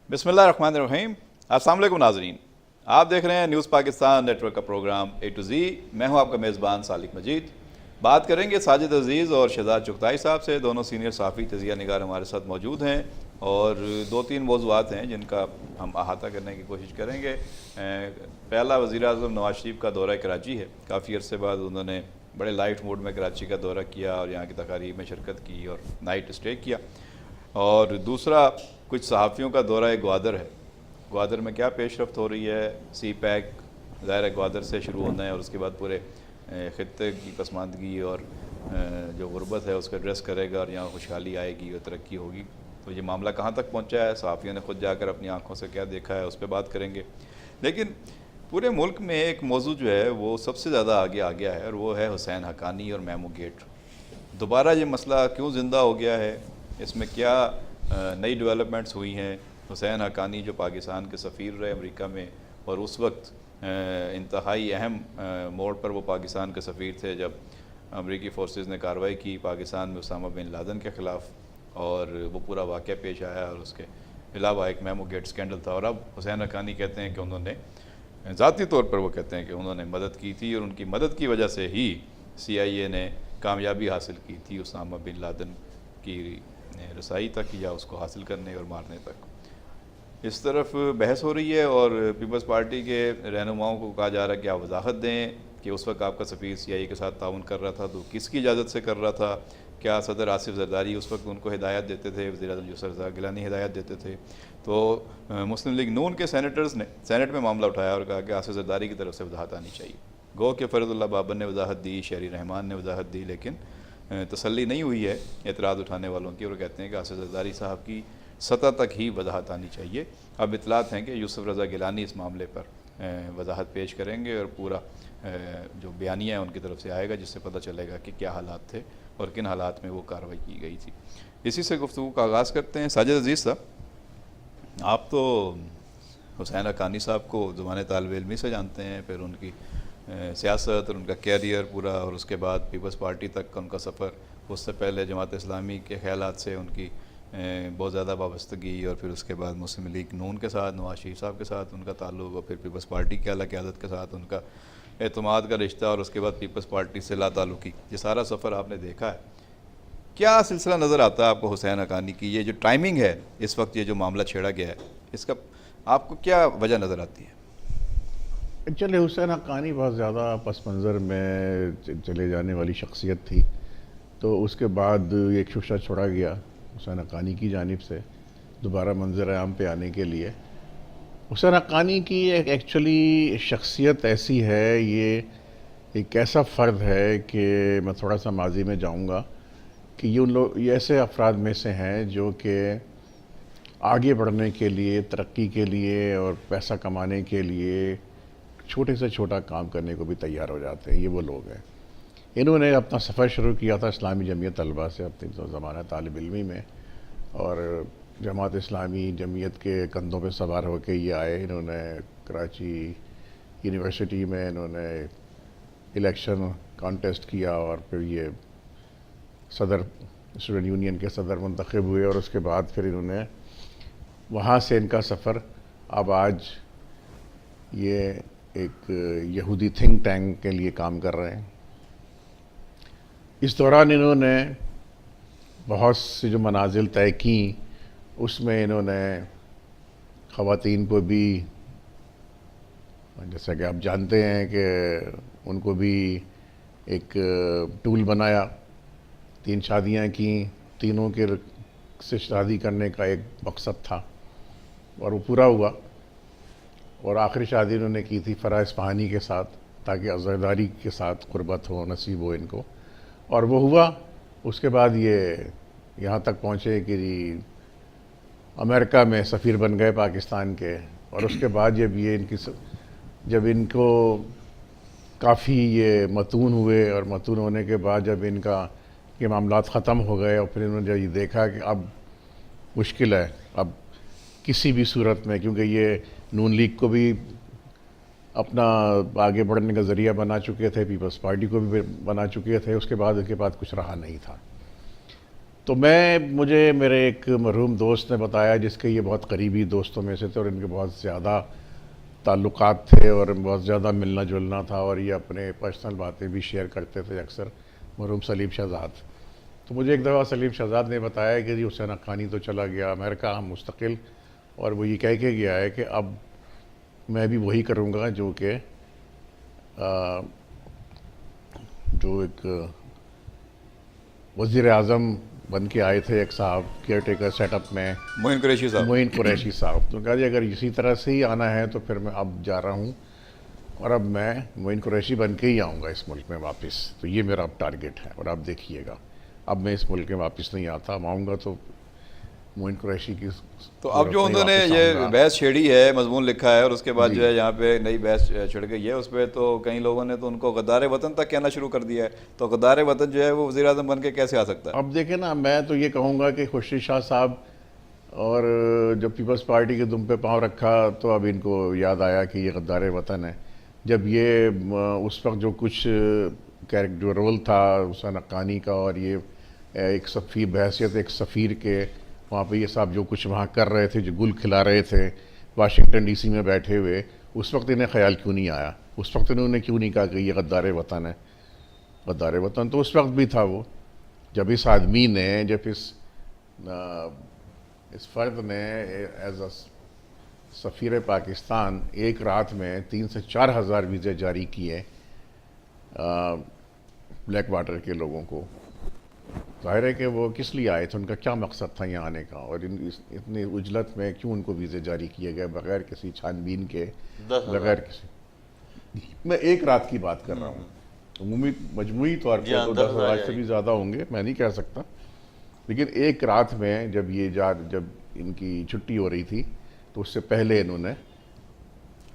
بسم اللہ الرحمن الرحیم۔ السلام علیکم ناظرین، آپ دیکھ رہے ہیں نیوز پاکستان نیٹ ورک کا پروگرام اے ٹو زی۔ میں ہوں آپ کا میزبان سالک مجید۔ بات کریں گے ساجد عزیز اور شہزاد چغتائی صاحب سے، دونوں سینئر صحافی تجزیہ نگار ہمارے ساتھ موجود ہیں، اور دو تین موضوعات ہیں جن کا ہم احاطہ کرنے کی کوشش کریں گے۔ پہلا وزیر اعظم نواز شریف کا دورہ کراچی ہے، کافی عرصے بعد انہوں نے بڑے لائٹ موڈ میں کراچی کا دورہ کیا اور یہاں کی تقاریب میں شرکت کی اور نائٹ اسٹے کیا۔ اور دوسرا کچھ صحافیوں کا دورہ گوادر ہے۔ گوادر میں کیا پیش رفت ہو رہی ہے؟ سی پیک ظاہر ہے گوادر سے شروع ہونا ہے اور اس کے بعد پورے خطے کی پسماندگی اور جو غربت ہے اس کا ایڈریس کرے گا اور یہاں خوشحالی آئے گی اور ترقی ہوگی۔ تو یہ معاملہ کہاں تک پہنچا ہے، صحافیوں نے خود جا کر اپنی آنکھوں سے کیا دیکھا ہے، اس پہ بات کریں گے۔ لیکن پورے ملک میں ایک موضوع جو ہے وہ سب سے زیادہ آگے آ گیا ہے، اور وہ ہے حسین حقانی اور میمو گیٹ۔ دوبارہ یہ مسئلہ کیوں زندہ ہو گیا ہے، اس میں کیا نئی ڈیولپمنٹس ہوئی ہیں؟ حسین حقانی جو پاکستان کے سفیر رہے امریکہ میں، اور اس وقت انتہائی اہم موڑ پر وہ پاکستان کے سفیر تھے جب امریکی فورسز نے کارروائی کی پاکستان میں اسامہ بن لادن کے خلاف، اور وہ پورا واقعہ پیش آیا، اور اس کے علاوہ ایک میمو گیٹ سکینڈل تھا۔ اور اب حسین حقانی کہتے ہیں کہ انہوں نے ذاتی طور پر وہ کہتے ہیں کہ انہوں نے مدد کی تھی، اور ان کی مدد کی وجہ سے ہی سی آئی اے نے کامیابی حاصل کی تھی اسامہ بن لادن کی رسائی تک، یا اس کو حاصل کرنے اور مارنے تک۔ اس طرف بحث ہو رہی ہے، اور پیپلز پارٹی کے رہنماؤں کو کہا جا رہا ہے کہ آپ وضاحت دیں کہ اس وقت آپ کا سفیر سی آئی اے کے ساتھ تعاون کر رہا تھا تو کس کی اجازت سے کر رہا تھا؟ کیا صدر آصف زرداری اس وقت ان کو ہدایت دیتے تھے؟ وزیر اعظم یوسف رضا گیلانی ہدایت دیتے تھے؟ تو مسلم لیگ نون کے سینیٹرز نے سینٹ میں معاملہ اٹھایا اور کہا کہ آصف زرداری کی طرف سے وضاحت آنی چاہیے۔ گو کہ فرد اللہ بابر نے وضاحت دی، شہری رحمان نے وضاحت دی، لیکن تسلی نہیں ہوئی ہے اعتراض اٹھانے والوں کی، اور کہتے ہیں کہ آصف زرداری صاحب کی سطح تک ہی وضاحت آنی چاہیے۔ اب اطلاعات ہیں کہ یوسف رضا گیلانی اس معاملے پر وضاحت پیش کریں گے، اور پورا جو بیانیہ ہے ان کی طرف سے آئے گا، جس سے پتہ چلے گا کہ کیا حالات تھے اور کن حالات میں وہ کارروائی کی گئی تھی۔ اسی سے گفتگو کا آغاز کرتے ہیں۔ ساجد عزیز صاحب، آپ تو حسین حقانی صاحب کو زمانے طالب علمی سے جانتے ہیں، پھر ان کی سیاست اور ان کا کیریئر پورا، اور اس کے بعد پیپلز پارٹی تک کا ان کا سفر، اس سے پہلے جماعت اسلامی کے خیالات سے ان کی بہت زیادہ وابستگی، اور پھر اس کے بعد مسلم لیگ نون کے ساتھ نواز شریف صاحب کے ساتھ ان کا تعلق، اور پھر پیپلز پارٹی کی اعلیٰ قیادت کے ساتھ ان کا اعتماد کا رشتہ، اور اس کے بعد پیپلز پارٹی سے لا تعلقی، یہ سارا سفر آپ نے دیکھا ہے۔ کیا سلسلہ نظر آتا ہے آپ کو حسین حقانی کی؟ یہ جو ٹائمنگ ہے اس وقت، یہ جو معاملہ چھیڑا گیا ہے، اس کا آپ کو کیا وجہ نظر آتی ہے؟ چلے حسین حقانی بہت زیادہ پس منظر میں چلے جانے والی شخصیت تھی، تو اس کے بعد ایک ششہ چھوڑا گیا حسین حقانی کی جانب سے دوبارہ منظر عام پہ آنے کے لیے۔ حسین حقانی کی ایکچولی شخصیت ایسی ہے، یہ ایک ایسا فرد ہے کہ میں تھوڑا سا ماضی میں جاؤں گا کہ یہ ایسے افراد میں سے ہیں جو کہ آگے بڑھنے کے لیے، ترقی کے لیے اور پیسہ کمانے کے لیے چھوٹے سے چھوٹا کام کرنے کو بھی تیار ہو جاتے ہیں۔ یہ وہ لوگ ہیں۔ انہوں نے اپنا سفر شروع کیا تھا اسلامی جمعیت طلبہ سے اپنی زمانہ طالب علمی میں، اور جماعت اسلامی جمعیت کے کندھوں پہ سوار ہو کے یہ آئے۔ انہوں نے کراچی یونیورسٹی میں انہوں نے الیکشن کانٹیسٹ کیا، اور پھر یہ صدر اسٹوڈنٹ یونین کے صدر منتخب ہوئے، اور اس کے بعد پھر انہوں نے وہاں سے ان کا سفر اب آج یہ ایک یہودی تھنک ٹینک کے لیے کام کر رہے ہیں۔ اس دوران انہوں نے بہت سی جو منازل طے کیں، اس میں انہوں نے خواتین کو بھی، جیسا کہ آپ جانتے ہیں کہ ان کو بھی ایک ٹول بنایا۔ 3 شادیاں کیں، تینوں کے سے شادی کرنے کا ایک مقصد تھا، اور وہ پورا ہوا۔ اور آخری شادی انہوں نے کی تھی فرح اصفہانی کے ساتھ، تاکہ زرداری کے ساتھ قربت ہو، نصیب ہو ان کو، اور وہ ہوا۔ اس کے بعد یہ یہاں تک پہنچے کہ امریکہ میں سفیر بن گئے پاکستان کے، اور اس کے بعد جب ان کو کافی یہ متون ہوئے، اور متون ہونے کے بعد جب ان کا یہ معاملات ختم ہو گئے، اور پھر انہوں نے جب یہ دیکھا کہ اب مشکل ہے، اب کسی بھی صورت میں، کیونکہ یہ نون لیگ کو بھی اپنا آگے بڑھنے کا ذریعہ بنا چکے تھے، پیپلز پارٹی کو بھی بنا چکے تھے، اس کے بعد ان کے بعد کچھ رہا نہیں تھا۔ تو مجھے میرے ایک مرحوم دوست نے بتایا جس کے یہ بہت قریبی دوستوں میں سے تھے اور ان کے بہت زیادہ تعلقات تھے اور بہت زیادہ ملنا جلنا تھا اور یہ اپنے پرسنل باتیں بھی شیئر کرتے تھے اکثر، مرحوم سلیم شہزاد. تو مجھے ایک دفعہ سلیم شہزاد نے بتایا کہ جی حسین حقانی تو چلا گیا امریکہ مستقل، اور وہ یہ کہہ کے گیا ہے کہ اب میں بھی وہی کروں گا جو کہ جو ایک وزیر اعظم بن کے آئے تھے ایک صاحب کیئر ٹیکر سیٹ اپ میں، معین قریشی صاحب. معین قریشی صاحب. تو کہا جی اگر اسی طرح سے ہی آنا ہے تو پھر میں اب جا رہا ہوں اور اب میں معین قریشی بن کے ہی آؤں گا اس ملک میں واپس. تو یہ میرا اب ٹارگیٹ ہے اور آپ دیکھیے گا اب میں اس ملک میں واپس نہیں آتا، آؤں گا تو معین قریشی کی. تو اب جو انہوں نے یہ بحث چھیڑی ہے، مضمون لکھا ہے اور اس کے بعد جو ہے یہاں پہ نئی بحث چھڑ گئی ہے، اس پہ تو کئی لوگوں نے تو ان کو غدار وطن تک کہنا شروع کر دیا ہے. تو غدار وطن جو ہے وہ وزیر اعظم بن کے کیسے آ سکتا ہے؟ اب دیکھیں نا، میں تو یہ کہوں گا کہ خورشید شاہ صاحب اور جب پیپلز پارٹی کے دم پہ پاؤں رکھا تو اب ان کو یاد آیا کہ یہ غدار وطن ہے. جب یہ اس وقت جو کچھ جو رول تھا حسین حقانی کا اور یہ ایک سفیر بحیثیت ایک سفیر کے وہاں پہ یہ صاحب جو کچھ وہاں کر رہے تھے، جو گل کھلا رہے تھے واشنگٹن ڈی سی میں بیٹھے ہوئے، اس وقت انہیں خیال کیوں نہیں آیا؟ اس وقت انہوں نے کیوں نہیں کہا کہ یہ غدار وطن ہے؟ غدار وطن تو اس وقت بھی تھا وہ، جب اس آدمی نے، جب اس فرد نے ایز اے سفیر پاکستان ایک رات میں 3 سے 4 ہزار ویزے جاری کیے بلیک واٹر کے لوگوں کو. ظاہر ہے کہ وہ کس لیے آئے تھے، ان کا کیا مقصد تھا یہاں آنے کا، اور اتنی عجلت میں کیوں ان کو ویزے جاری کیے گئے بغیر کسی چھان بین کے، بغیر کسی. میں ایک رات کی بات کر رہا ہوں، مجموعی طور پہ تو 10,000 سے بھی زیادہ ہوں گے، میں نہیں کہہ سکتا، لیکن ایک رات میں جب ان کی چھٹی ہو رہی تھی تو اس سے پہلے انہوں نے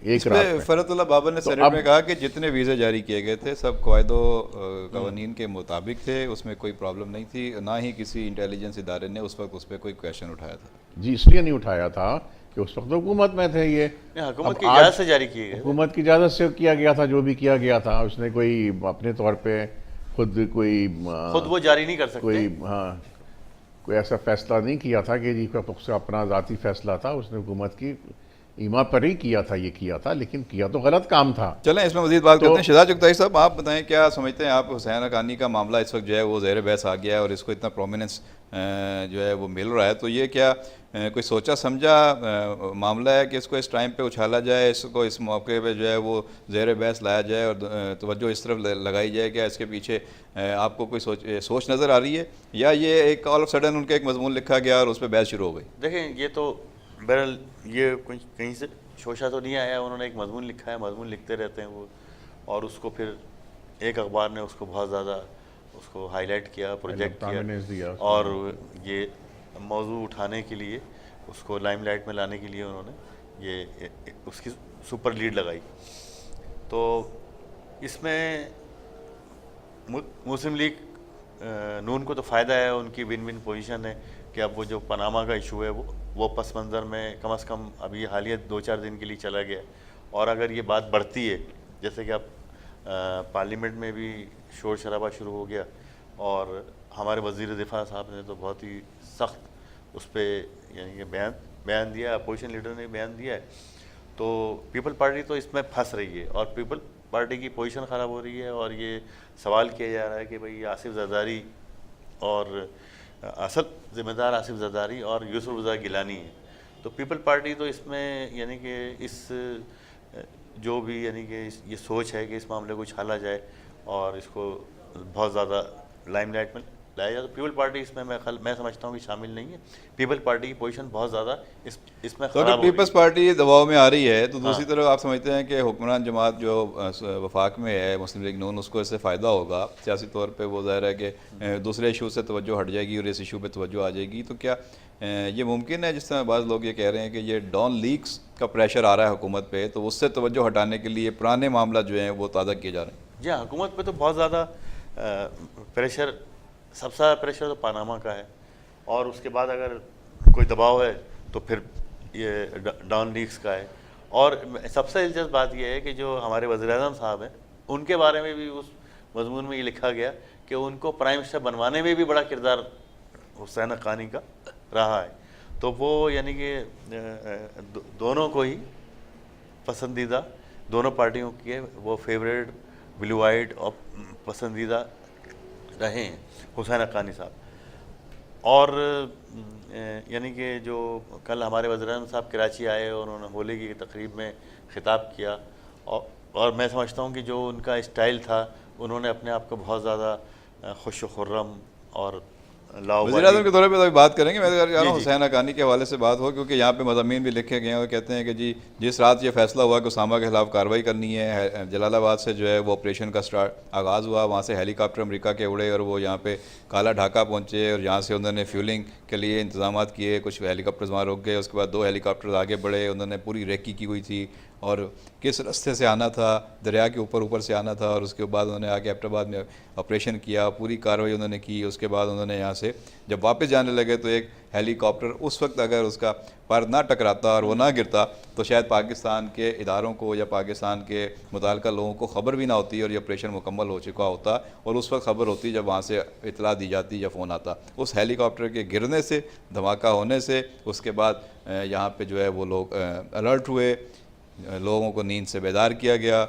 ایک رات میں. فرحت اللہ بابر نے سینیٹ میں کہا کہ جتنے ویزے جاری کیے گئے تھے سب قواعد و قوانین کے مطابق تھے، اس میں کوئی پرابلم نہیں تھی، نہ ہی کسی انٹیلیجنس ادارے نے اس وقت اس پہ کوئی کویشچن اٹھایا تھا. جی اس لیے نہیں اٹھایا تھا کہ اس وقت حکومت میں تھے، یہ حکومت کی اجازت سے جاری کیے گئے، حکومت کی اجازت سے کیا گیا تھا جو بھی کیا گیا تھا. اس نے کوئی اپنے طور پہ خود وہ جاری نہیں کر سکتے، کوئی ایسا فیصلہ نہیں کیا تھا کہ جی سے اپنا ذاتی فیصلہ تھا. اس نے حکومت کی ایما پر ہی کیا تھا، یہ کیا تھا، لیکن کیا تو غلط کام تھا. چلیں اس میں مزید بات کرتے ہیں. شہزاد چغتائی صاحب، آپ بتائیں کیا سمجھتے ہیں آپ حسین حقانی کا معاملہ اس وقت جو ہے وہ زیر بحث آ گیا ہے اور اس کو اتنا پرومیننس جو ہے وہ مل رہا ہے، تو یہ کیا کوئی سوچا سمجھا معاملہ ہے کہ اس کو اس ٹائم پہ اچھالا جائے، اس کو اس موقع پہ جو ہے وہ زیر بحث لایا جائے اور توجہ اس طرف لگائی جائے؟ کیا اس کے پیچھے آپ کو کوئی سوچ نظر آ رہی ہے، یا یہ ایک آل آف سڈن ان کا ایک مضمون لکھا گیا اور اس پہ بحث شروع ہو گئی؟ دیکھیں یہ تو بہرحال یہ کہیں سے شوشہ تو نہیں آیا، انہوں نے ایک مضمون لکھا ہے، مضمون لکھتے رہتے ہیں وہ، اور اس کو پھر ایک اخبار نے اس کو بہت زیادہ اس کو ہائی لائٹ کیا، پروجیکٹ کیا، اور یہ موضوع اٹھانے کے لیے اس کو لائم لائٹ میں لانے کے لیے انہوں نے یہ اس کی سپر لیڈ لگائی. تو اس میں مسلم لیگ نون کو تو فائدہ ہے، ان کی ون ون پوزیشن ہے کہ اب وہ جو پاناما کا ایشو ہے وہ پس منظر میں کم از کم اب یہ حالیہ 2-4 دن کے لیے چلا گیا، اور اگر یہ بات بڑھتی ہے جیسے کہ اب پارلیمنٹ میں بھی شور شرابہ شروع ہو گیا، اور ہمارے وزیر دفاع صاحب نے تو بہت ہی سخت اس پہ یعنی کہ بیان دیا، اپوزیشن لیڈر نے بیان دیا ہے، تو پیپل پارٹی تو اس میں پھنس رہی ہے اور پیپل پارٹی کی پوزیشن خراب ہو رہی ہے. اور یہ سوال کیا جا رہا ہے کہ بھئی آصف زرداری اور اصل ذمہ دار آصف زرداری اور یوسف رضا گیلانی ہے. تو پیپل پارٹی تو اس میں یعنی کہ اس جو بھی یعنی کہ یہ سوچ ہے کہ اس معاملے کو اچھالا جائے اور اس کو بہت زیادہ لائم لائٹ میں لایا جائے، تو پیپل پارٹی اس میں میں سمجھتا ہوں کہ شامل نہیں ہے. پیپل پارٹی کی پوزیشن بہت زیادہ اس میں خراب. اگر پیپلز پارٹی دباؤ میں آ رہی ہے تو دوسری طرف آپ سمجھتے ہیں کہ حکمران جماعت جو وفاق میں ہے مسلم لیگ نون، اس کو اس سے فائدہ ہوگا سیاسی طور پہ؟ وہ ظاہر ہے کہ دوسرے ایشو سے توجہ ہٹ جائے گی اور اس ایشو پہ توجہ آ جائے گی. تو کیا یہ ممکن ہے، جس طرح بعض لوگ یہ کہہ رہے ہیں کہ یہ ڈان لیکس کا پریشر آ رہا ہے حکومت پہ، تو اس سے توجہ ہٹانے کے لیے پرانے معاملہ جو ہیں وہ تازہ کیے جا رہے ہیں؟ جی ہاں، حکومت پہ تو بہت زیادہ پریشر، سب سے زیادہ پریشر تو پاناما کا ہے، اور اس کے بعد اگر کوئی دباؤ ہے تو پھر یہ ڈان لیکس کا ہے. اور سب سے دلچسپ بات یہ ہے کہ جو ہمارے وزیر اعظم صاحب ہیں ان کے بارے میں بھی اس مضمون میں یہ لکھا گیا کہ ان کو پرائم منسٹر بنوانے میں بھی بڑا کردار حسین حقانی کا رہا ہے. تو وہ یعنی کہ دونوں کو ہی پسندیدہ, دونوں پارٹیوں کے وہ فیوریٹ بلیو آئیڈ اور پسندیدہ رہے ہیں حسین حقانی صاحب. اور یعنی کہ جو کل ہمارے وزیر اعظم صاحب کراچی آئے اور انہوں نے ہولی کی تقریب میں خطاب کیا, اور میں سمجھتا ہوں کہ جو ان کا اسٹائل تھا, انہوں نے اپنے آپ کو بہت زیادہ خوش و خرم اور وزیر اعظم کے دورے پہ تو بات کریں گے. میں چاہ رہا ہوں حسین حقانی کے حوالے سے بات ہو, کیونکہ یہاں پہ مضامین بھی لکھے گئے ہیں اور کہتے ہیں کہ جی جس رات یہ فیصلہ ہوا کہ اسامہ کے خلاف کارروائی کرنی ہے, جلال آباد سے جو ہے وہ آپریشن کا آغاز ہوا, وہاں سے ہیلی کاپٹر امریکہ کے اڑے اور وہ یہاں پہ کالا ڈھاکہ پہنچے اور یہاں سے انہوں نے فیولنگ کے لیے انتظامات کیے, کچھ ہیلی کاپٹرز وہاں رک گئے, اس کے بعد 2 ہیلی کاپٹرز آگے بڑھے, انہوں نے پوری ریکی کی ہوئی تھی اور کس راستے سے آنا تھا, دریا کے اوپر سے آنا تھا, اور اس کے بعد انہوں نے آگے ایبٹ آباد میں آپریشن کیا, پوری کارروائی انہوں نے کی. اس کے بعد انہوں نے یہاں سے جب واپس جانے لگے تو ایک ہیلی کاپٹر اس وقت اگر اس کا پر نہ ٹکراتا اور وہ نہ گرتا تو شاید پاکستان کے اداروں کو یا پاکستان کے متعلقہ لوگوں کو خبر بھی نہ ہوتی اور یہ آپریشن مکمل ہو چکا ہوتا, اور اس وقت خبر ہوتی جب وہاں سے اطلاع دی جاتی یا فون آتا. اس ہیلی کاپٹر کے گرنے سے, دھماکہ ہونے سے, اس کے بعد یہاں پہ جو ہے وہ لوگ الرٹ ہوئے, لوگوں کو نیند سے بیدار کیا گیا,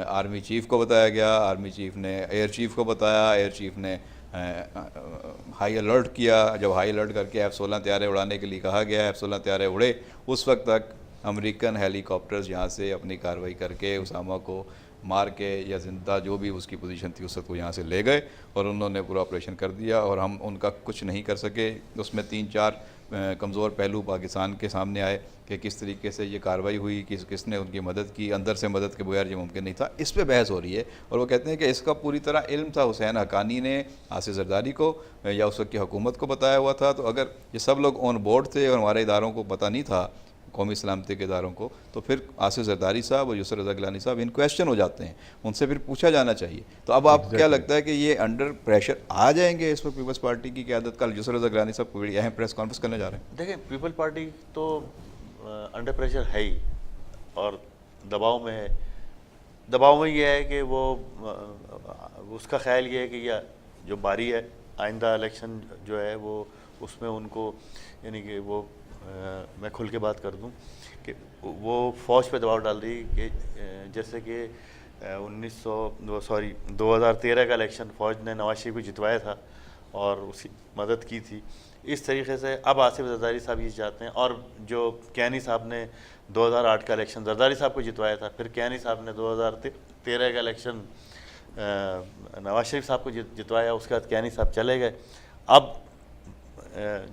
آرمی چیف کو بتایا گیا, آرمی چیف نے ایئر چیف کو بتایا, ایئر چیف نے ہائی الرٹ کیا. جب ہائی الرٹ کر کے F-16 طیارے اڑانے کے لیے کہا گیا, F-16 طیارے اڑے. اس وقت تک امریکن ہیلی کاپٹرز یہاں سے اپنی کارروائی کر کے اسامہ کو مار کے یا زندہ جو بھی اس کی پوزیشن تھی اس وقت وہ یہاں سے لے گئے اور انہوں نے پورا آپریشن کر دیا, اور ہم ان کا کچھ نہیں کر سکے. اس میں 3-4 کمزور پہلو پاکستان کے سامنے آئے کہ کس طریقے سے یہ کارروائی ہوئی, کس نے ان کی مدد کی, اندر سے مدد کے بغیر یہ ممکن نہیں تھا. اس پہ بحث ہو رہی ہے, اور وہ کہتے ہیں کہ اس کا پوری طرح علم تھا حسین حقانی نے آصف زرداری کو یا اس وقت کی حکومت کو بتایا ہوا تھا. تو اگر یہ سب لوگ آن بورڈ تھے اور ہمارے اداروں کو پتہ نہیں تھا, قومی سلامتی کے اداروں کو, تو پھر آصف زرداری صاحب اور یسر رضا گیلانی صاحب ان کویسچن ہو جاتے ہیں, ان سے پھر پوچھا جانا چاہیے. تو اب آپ کیا لگتا ہے کہ یہ انڈر پریشر آ جائیں گے اس وقت پیپلز پارٹی کی قیادت؟ کل یسر رضا گیلانی صاحب کو بڑی اہم پریس کانفرنس کرنے جا رہے ہیں. دیکھیں پیپل پارٹی تو انڈر پریشر ہے ہی اور دباؤ میں ہے. دباؤ میں یہ ہے کہ وہ اس کا خیال یہ ہے کہ یہ جو باری ہے آئندہ الیکشن جو ہے وہ اس میں ان کو یعنی کہ وہ میں کھل کے بات کر دوں کہ وہ فوج پہ دباؤ ڈال رہی کہ جیسے کہ 2013 کا الیکشن فوج نے نواز شریف کو جتوایا تھا اور اس کی مدد کی تھی. اس طریقے سے اب آصف زرداری صاحب یہ چاہتے ہیں, اور جو کیانی صاحب نے 2008 کا الیکشن زرداری صاحب کو جتوایا تھا, پھر کیانی صاحب نے 2013 کا الیکشن نواز شریف صاحب کو جتوایا, اس کے بعد کیانی صاحب چلے گئے. اب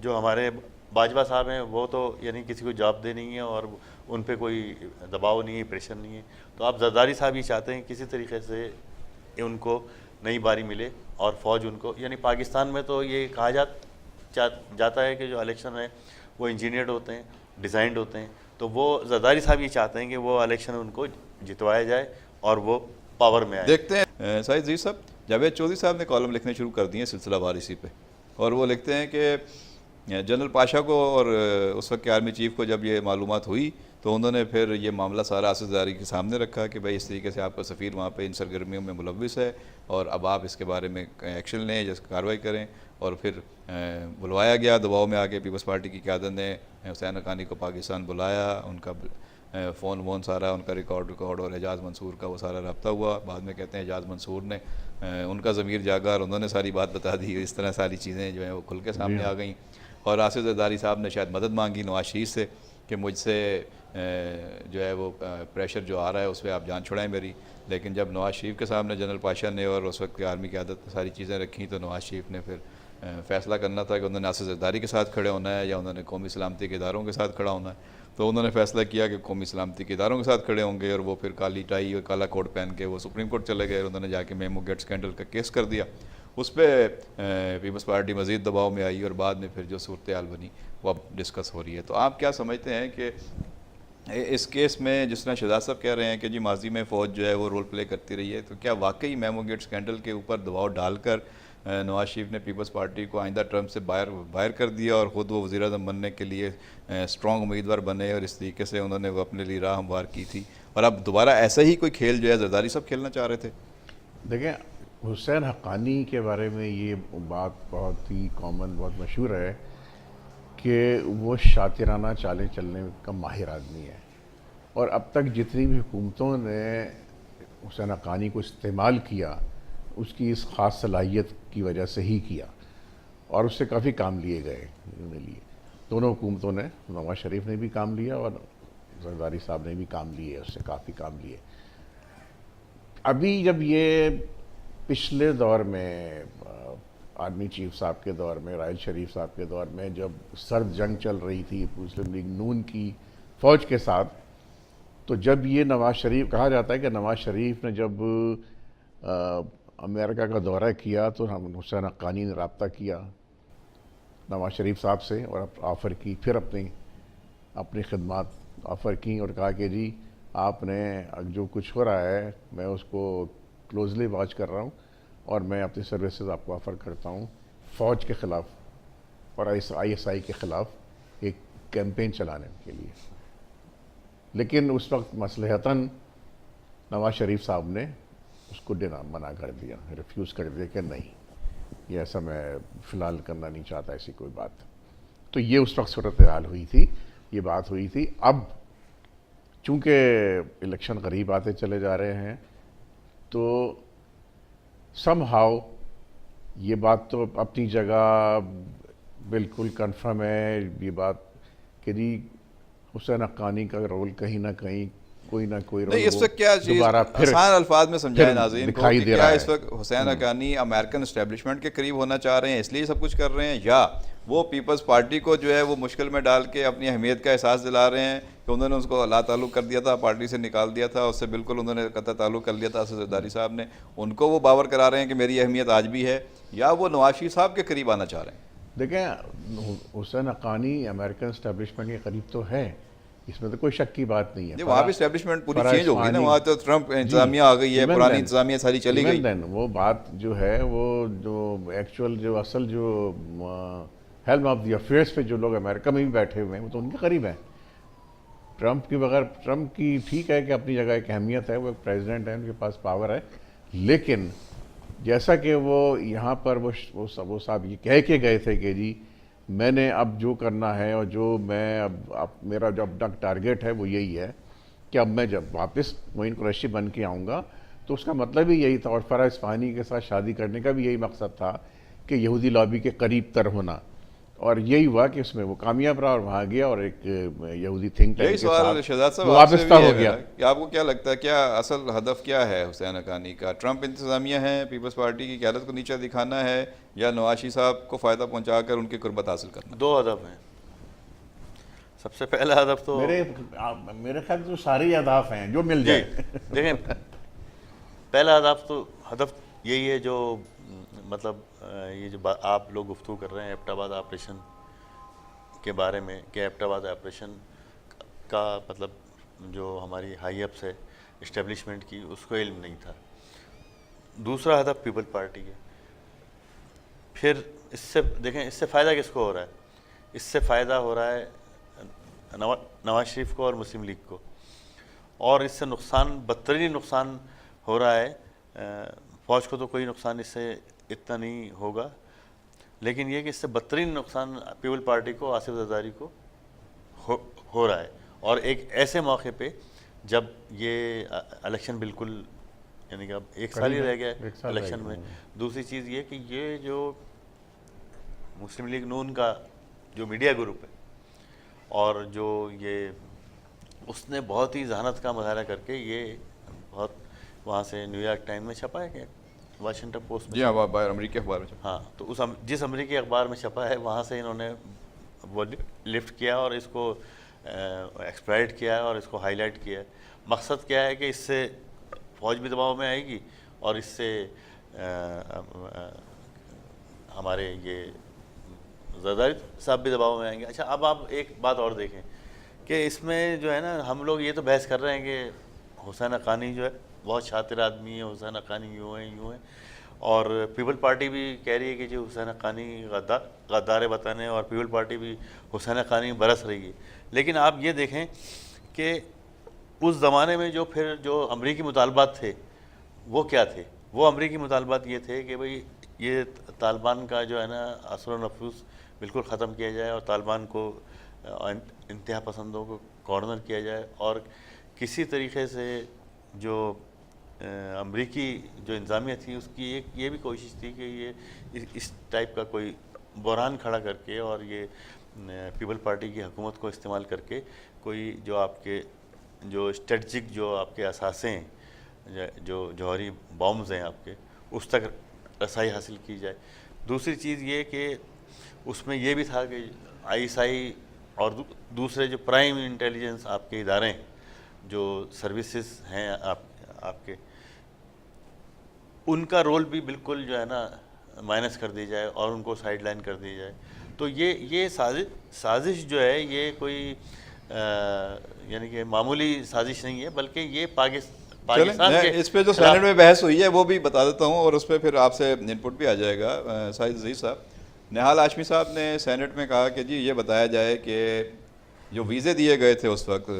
جو ہمارے باجوہ صاحب ہیں وہ تو یعنی کسی کو جواب دے نہیں ہے اور ان پہ کوئی دباؤ نہیں ہے, پریشر نہیں ہے. تو اب زرداری صاحب یہ چاہتے ہیں کسی طریقے سے ان کو نئی باری ملے اور فوج ان کو, یعنی پاکستان میں تو یہ کہا جاتا ہے کہ جو الیکشن ہے وہ انجینئرڈ ہوتے ہیں, ڈیزائنڈ ہوتے ہیں. تو وہ زرداری صاحب یہ چاہتے ہیں کہ وہ الیکشن ان کو جتوایا جائے اور وہ پاور میں آئے. دیکھتے ہیں سعید عزیز صاحب, جاوید چودھری صاحب نے کالم لکھنے شروع کر دیے ہیں سلسلہ وار اسی پہ, اور وہ لکھتے ہیں کہ جنرل پاشا کو اور اس وقت کے آرمی چیف کو جب یہ معلومات ہوئی تو انہوں نے پھر یہ معاملہ سارا آصف زرداری کے سامنے رکھا کہ بھائی اس طریقے سے آپ کا سفیر وہاں پہ ان سرگرمیوں میں ملوث ہے اور اب آپ اس کے بارے میں ایکشن لیں, جس کارروائی کریں. اور پھر بلوایا گیا دباؤ میں آ کے پیپلز پارٹی کی قیادت نے حسین حقانی کو پاکستان بلایا, ان کا فون سارا ان کا ریکارڈ اور اعجاز منصور کا وہ سارا رابطہ ہوا. بعد میں کہتے ہیں اعجاز منصور نے ان کا ضمیر جاگا اور انہوں نے ساری بات بتا دی. اس طرح ساری چیزیں جو ہیں وہ کھل کے سامنے آ گئیں. اور آصف زرداری صاحب نے شاید مدد مانگی نواز شریف سے کہ مجھ سے جو ہے وہ پریشر جو آ رہا ہے اس پہ آپ جان چھڑائیں میری. لیکن جب نواز شریف کے سامنے جنرل پاشا نے اور اس وقت کی آرمی کی عادت ساری چیزیں رکھیں تو نواز شریف نے پھر فیصلہ کرنا تھا کہ انہوں نے آصف زرداری کے ساتھ کھڑے ہونا ہے یا انہوں نے قومی سلامتی کے اداروں کے ساتھ کھڑا ہونا ہے. تو انہوں نے فیصلہ کیا کہ قومی سلامتی کے اداروں کے ساتھ کھڑے ہوں گے, اور وہ پھر کالی ٹائی اور کالا کوٹ پہن کے وہ سپریم کورٹ چلے گئے اور انہوں نے جا کے میمو گیٹ اسکینڈل کا کیس کر دیا. اس پہ پیپلز پارٹی مزید دباؤ میں آئی اور بعد میں پھر جو صورتحال بنی وہ اب ڈسکس ہو رہی ہے. تو آپ کیا سمجھتے ہیں کہ اس کیس میں جس طرح شہزاد صاحب کہہ رہے ہیں کہ جی ماضی میں فوج جو ہے وہ رول پلے کرتی رہی ہے, تو کیا واقعی میمو گیٹ اسکینڈل کے اوپر دباؤ ڈال کر نواز شریف نے پیپلز پارٹی کو آئندہ ٹرمپ سے باہر کر دیا اور خود وہ وزیر اعظم بننے کے لیے اسٹرانگ امیدوار بنے, اور اس طریقے سے انہوں نے وہ اپنے لیے راہ ہموار کی تھی, اور اب دوبارہ ایسا ہی کوئی کھیل جو ہے زرداری صاحب کھیلنا چاہ رہے تھے؟ دیکھیں حسین حقانی کے بارے میں یہ بات بہت ہی کامن، بہت مشہور ہے کہ وہ شاطرانہ چالیں چلنے کا ماہر آدمی ہے، اور اب تک جتنی بھی حکومتوں نے حسین حقانی کو استعمال کیا اس کی اس خاص صلاحیت کی وجہ سے ہی کیا، اور اس سے کافی کام لیے گئے انہوں نے لیے، دونوں حکومتوں نے، نواز شریف نے بھی کام لیا اور زرداری صاحب نے بھی کام لیے، اس سے کافی کام لیے۔ ابھی جب یہ پچھلے دور میں آرمی چیف صاحب کے دور میں، راحیل شریف صاحب کے دور میں، جب سرد جنگ چل رہی تھی مسلم لیگ نون کی فوج کے ساتھ، تو جب یہ نواز شریف، کہا جاتا ہے کہ نواز شریف نے جب امریکہ کا دورہ کیا تو ہم حسین حقانی نے رابطہ کیا نواز شریف صاحب سے اور آفر کی، پھر اپنی خدمات آفر کی اور کہا کہ جی آپ نے جو کچھ ہو رہا ہے میں اس کو کلوزلی واچ کر رہا ہوں، اور میں اپنی سروسز آپ کو آفر کرتا ہوں فوج کے خلاف اور آئی ایس آئی کے خلاف ایک کیمپین چلانے کے لیے۔ لیکن اس وقت مصلحتاً نواز شریف صاحب نے اس کو منع کر دیا، ریفیوز کر دیا کہ نہیں، یہ ایسا میں فی الحال کرنا نہیں چاہتا ایسی کوئی بات۔ تو یہ اس وقت صورتحال ہوئی تھی، یہ بات ہوئی تھی۔ اب چونکہ الیکشن قریب آتے چلے جا رہے ہیں تو سم ہاؤ یہ بات تو اپنی جگہ بالکل کنفرم ہے، یہ بات کہ جی حسین حقانی کا رول کہیں نہ کہیں کوئی نہ کوئی رول نہیں، اس وقت کیا چیز آسان الفاظ میں سمجھائے ناظرین کو کہ کیا اس وقت حسین حقانی امریکن اسٹیبلشمنٹ کے قریب ہونا چاہ رہے ہیں اس لیے سب کچھ کر رہے ہیں، یا وہ پیپلز پارٹی کو جو ہے وہ مشکل میں ڈال کے اپنی اہمیت کا احساس دلا رہے ہیں کہ انہوں نے اس کو لا تعلق کر دیا تھا، پارٹی سے نکال دیا تھا، اس سے بالکل انہوں نے قطع تعلق کر لیا تھا زرداری صاحب نے، ان کو وہ باور کرا رہے ہیں کہ میری اہمیت آج بھی ہے، یا وہ نواز شریف صاحب کے قریب آنا چاہ رہے ہیں؟ دیکھیں حسین حقانی امریکن اسٹیبلشمنٹ کے قریب تو ہے، اس میں تو کوئی شک کی بات نہیں ہے۔ وہاں بھی اسٹیبلشمنٹ پوری چینج ہو گئی نا، وہاں تو ٹرمپ انتظامیہ آ گئی ہے، پرانی انتظامیہ ساری چلی گئی۔ وہ بات جو ہے وہ جو ایکچوئل جو اصل جو ہیلم آف دی افیئرس پہ جو لوگ امریکہ میں بھی بیٹھے ہوئے ہیں وہ تو ان کے قریب ہیں۔ ٹرمپ کی بغیر، ٹرمپ کی ٹھیک ہے کہ اپنی جگہ ایک اہمیت ہے، وہ ایک پریزیڈنٹ ہے، ان کے پاس پاور ہے، لیکن جیسا کہ وہ یہاں پر وہ صاحب یہ کہہ کے گئے تھے کہ جی میں نے اب جو کرنا ہے اور جو میں اب میرا جو اب تک ٹارگیٹ ہے وہ یہی ہے کہ اب میں جب واپس معین قریشی بن کے آؤں گا تو اس کا مطلب ہی یہی تھا، اور فرح اصفہانی کے ساتھ شادی کرنے کا بھی یہی مقصد تھا کہ یہودی لابی کے قریب تر ہونا، اور یہی ہوا کہ اس میں وہ کامیاب رہا اور وہاں گیا اور ایک یہودی تھنک ٹینک کے ساتھ وابستہ ہو گیا۔ کہ آپ کو کیا لگتا ہے کیا اصل ہدف کیا ہے حسین حقانی کا؟ ٹرمپ انتظامیہ ہے، پیپلز پارٹی کی قیادت کو نیچا دکھانا ہے، یا نواز شریف صاحب کو فائدہ پہنچا کر ان کی قربت حاصل کرنا؟ دو ہدف ہیں۔ سب سے پہلا ہدف تو میرے خیال تو سارے اہداف ہیں جو مل جائے۔ دیکھیں پہلا ہدف یہی ہے جو مطلب یہ جو آپ لوگ گفتگو کر رہے ہیں ایبٹ آباد آپریشن کے بارے میں، کہ ایبٹ آباد آپریشن کا مطلب جو ہماری ہائی اپس ہے اسٹیبلشمنٹ کی اس کو علم نہیں تھا۔ دوسرا ہدف پیپل پارٹی ہے۔ پھر اس سے دیکھیں اس سے فائدہ کس کو ہو رہا ہے؟ اس سے فائدہ ہو رہا ہے نواز شریف کو اور مسلم لیگ کو، اور اس سے نقصان، بدترین نقصان ہو رہا ہے فوج کو تو کوئی نقصان اس سے اتنا نہیں ہوگا، لیکن یہ کہ اس سے بدترین نقصان پیپل پارٹی کو، آصف زرداری کو ہو رہا ہے، اور ایک ایسے موقع پہ جب یہ الیکشن بالکل یعنی کہ اب ایک سال ہی رہ گیا ہے الیکشن میں۔ دوسری چیز یہ کہ یہ جو مسلم لیگ نون کا جو میڈیا گروپ ہے اور جو یہ اس نے بہت ہی ذہانت کا مظاہرہ کر کے یہ بہت وہاں سے نیو یارک ٹائم میں چھپا ہے کہ واشنگٹن پوسٹ میں، جی ہاں، باہر امریکی اخبار میں چھپا۔ ہاں، تو اس جس امریکی اخبار میں چھپا ہے وہاں سے انہوں نے وہ لفٹ کیا اور اس کو ایکسپلائٹ کیا ہے اور اس کو ہائی لائٹ کیا ہے۔ مقصد کیا ہے کہ اس سے فوج بھی دباؤ میں آئے گی اور اس سے ہمارے یہ زرداری صاحب بھی دباؤ میں آئیں گے۔ اچھا اب آپ ایک بات اور دیکھیں کہ اس میں جو ہے نا ہم لوگ یہ تو بحث کر رہے ہیں کہ حسین حقانی جو ہے بہت شاطر آدمی ہے، حسین حقانی یوں ہیں، اور پیپل پارٹی بھی کہہ رہی ہے کہ جو حسین حقانی غدار وطن ہے، اور پیپل پارٹی بھی حسین حقانی برس رہی ہے۔ لیکن آپ یہ دیکھیں کہ اس زمانے میں جو امریکی مطالبات تھے وہ کیا تھے؟ وہ امریکی مطالبات یہ تھے کہ بھئی یہ طالبان کا جو ہے نا اثر و نفوذ بالکل ختم کیا جائے اور طالبان کو انتہا پسندوں کو کارنر کیا جائے، اور کسی طریقے سے جو امریکی جو انتظامیہ تھی اس کی ایک یہ بھی کوشش تھی کہ یہ اس ٹائپ کا کوئی بحران کھڑا کر کے اور یہ پیپل پارٹی کی حکومت کو استعمال کر کے کوئی جو آپ کے جو اسٹریٹجک جو آپ کے اثاثے ہیں، جو جوہری بامز ہیں آپ کے، اس تک رسائی حاصل کی جائے۔ دوسری چیز یہ کہ اس میں یہ بھی تھا کہ آئی ایس آئی اور دوسرے جو پرائم انٹیلیجنس آپ کے ادارے ہیں، جو سروسز ہیں آپ کے، ان کا رول بھی بالکل جو ہے نا مائنس کر دی جائے اور ان کو سائڈ لائن کر دی جائے۔ تو یہ سازش جو ہے یہ کوئی یعنی کہ معمولی سازش نہیں ہے، بلکہ یہ پاکستان میں کے اس پہ جو سینٹ میں بحث ہوئی ہے وہ بھی بتا دیتا ہوں، اور اس پہ پھر آپ سے انپٹ بھی آ جائے گا۔ ساجد عزیز صاحب، نہال ہاشمی صاحب نے سینٹ میں کہا کہ جی یہ بتایا جائے کہ جو ویزے دیے گئے تھے اس وقت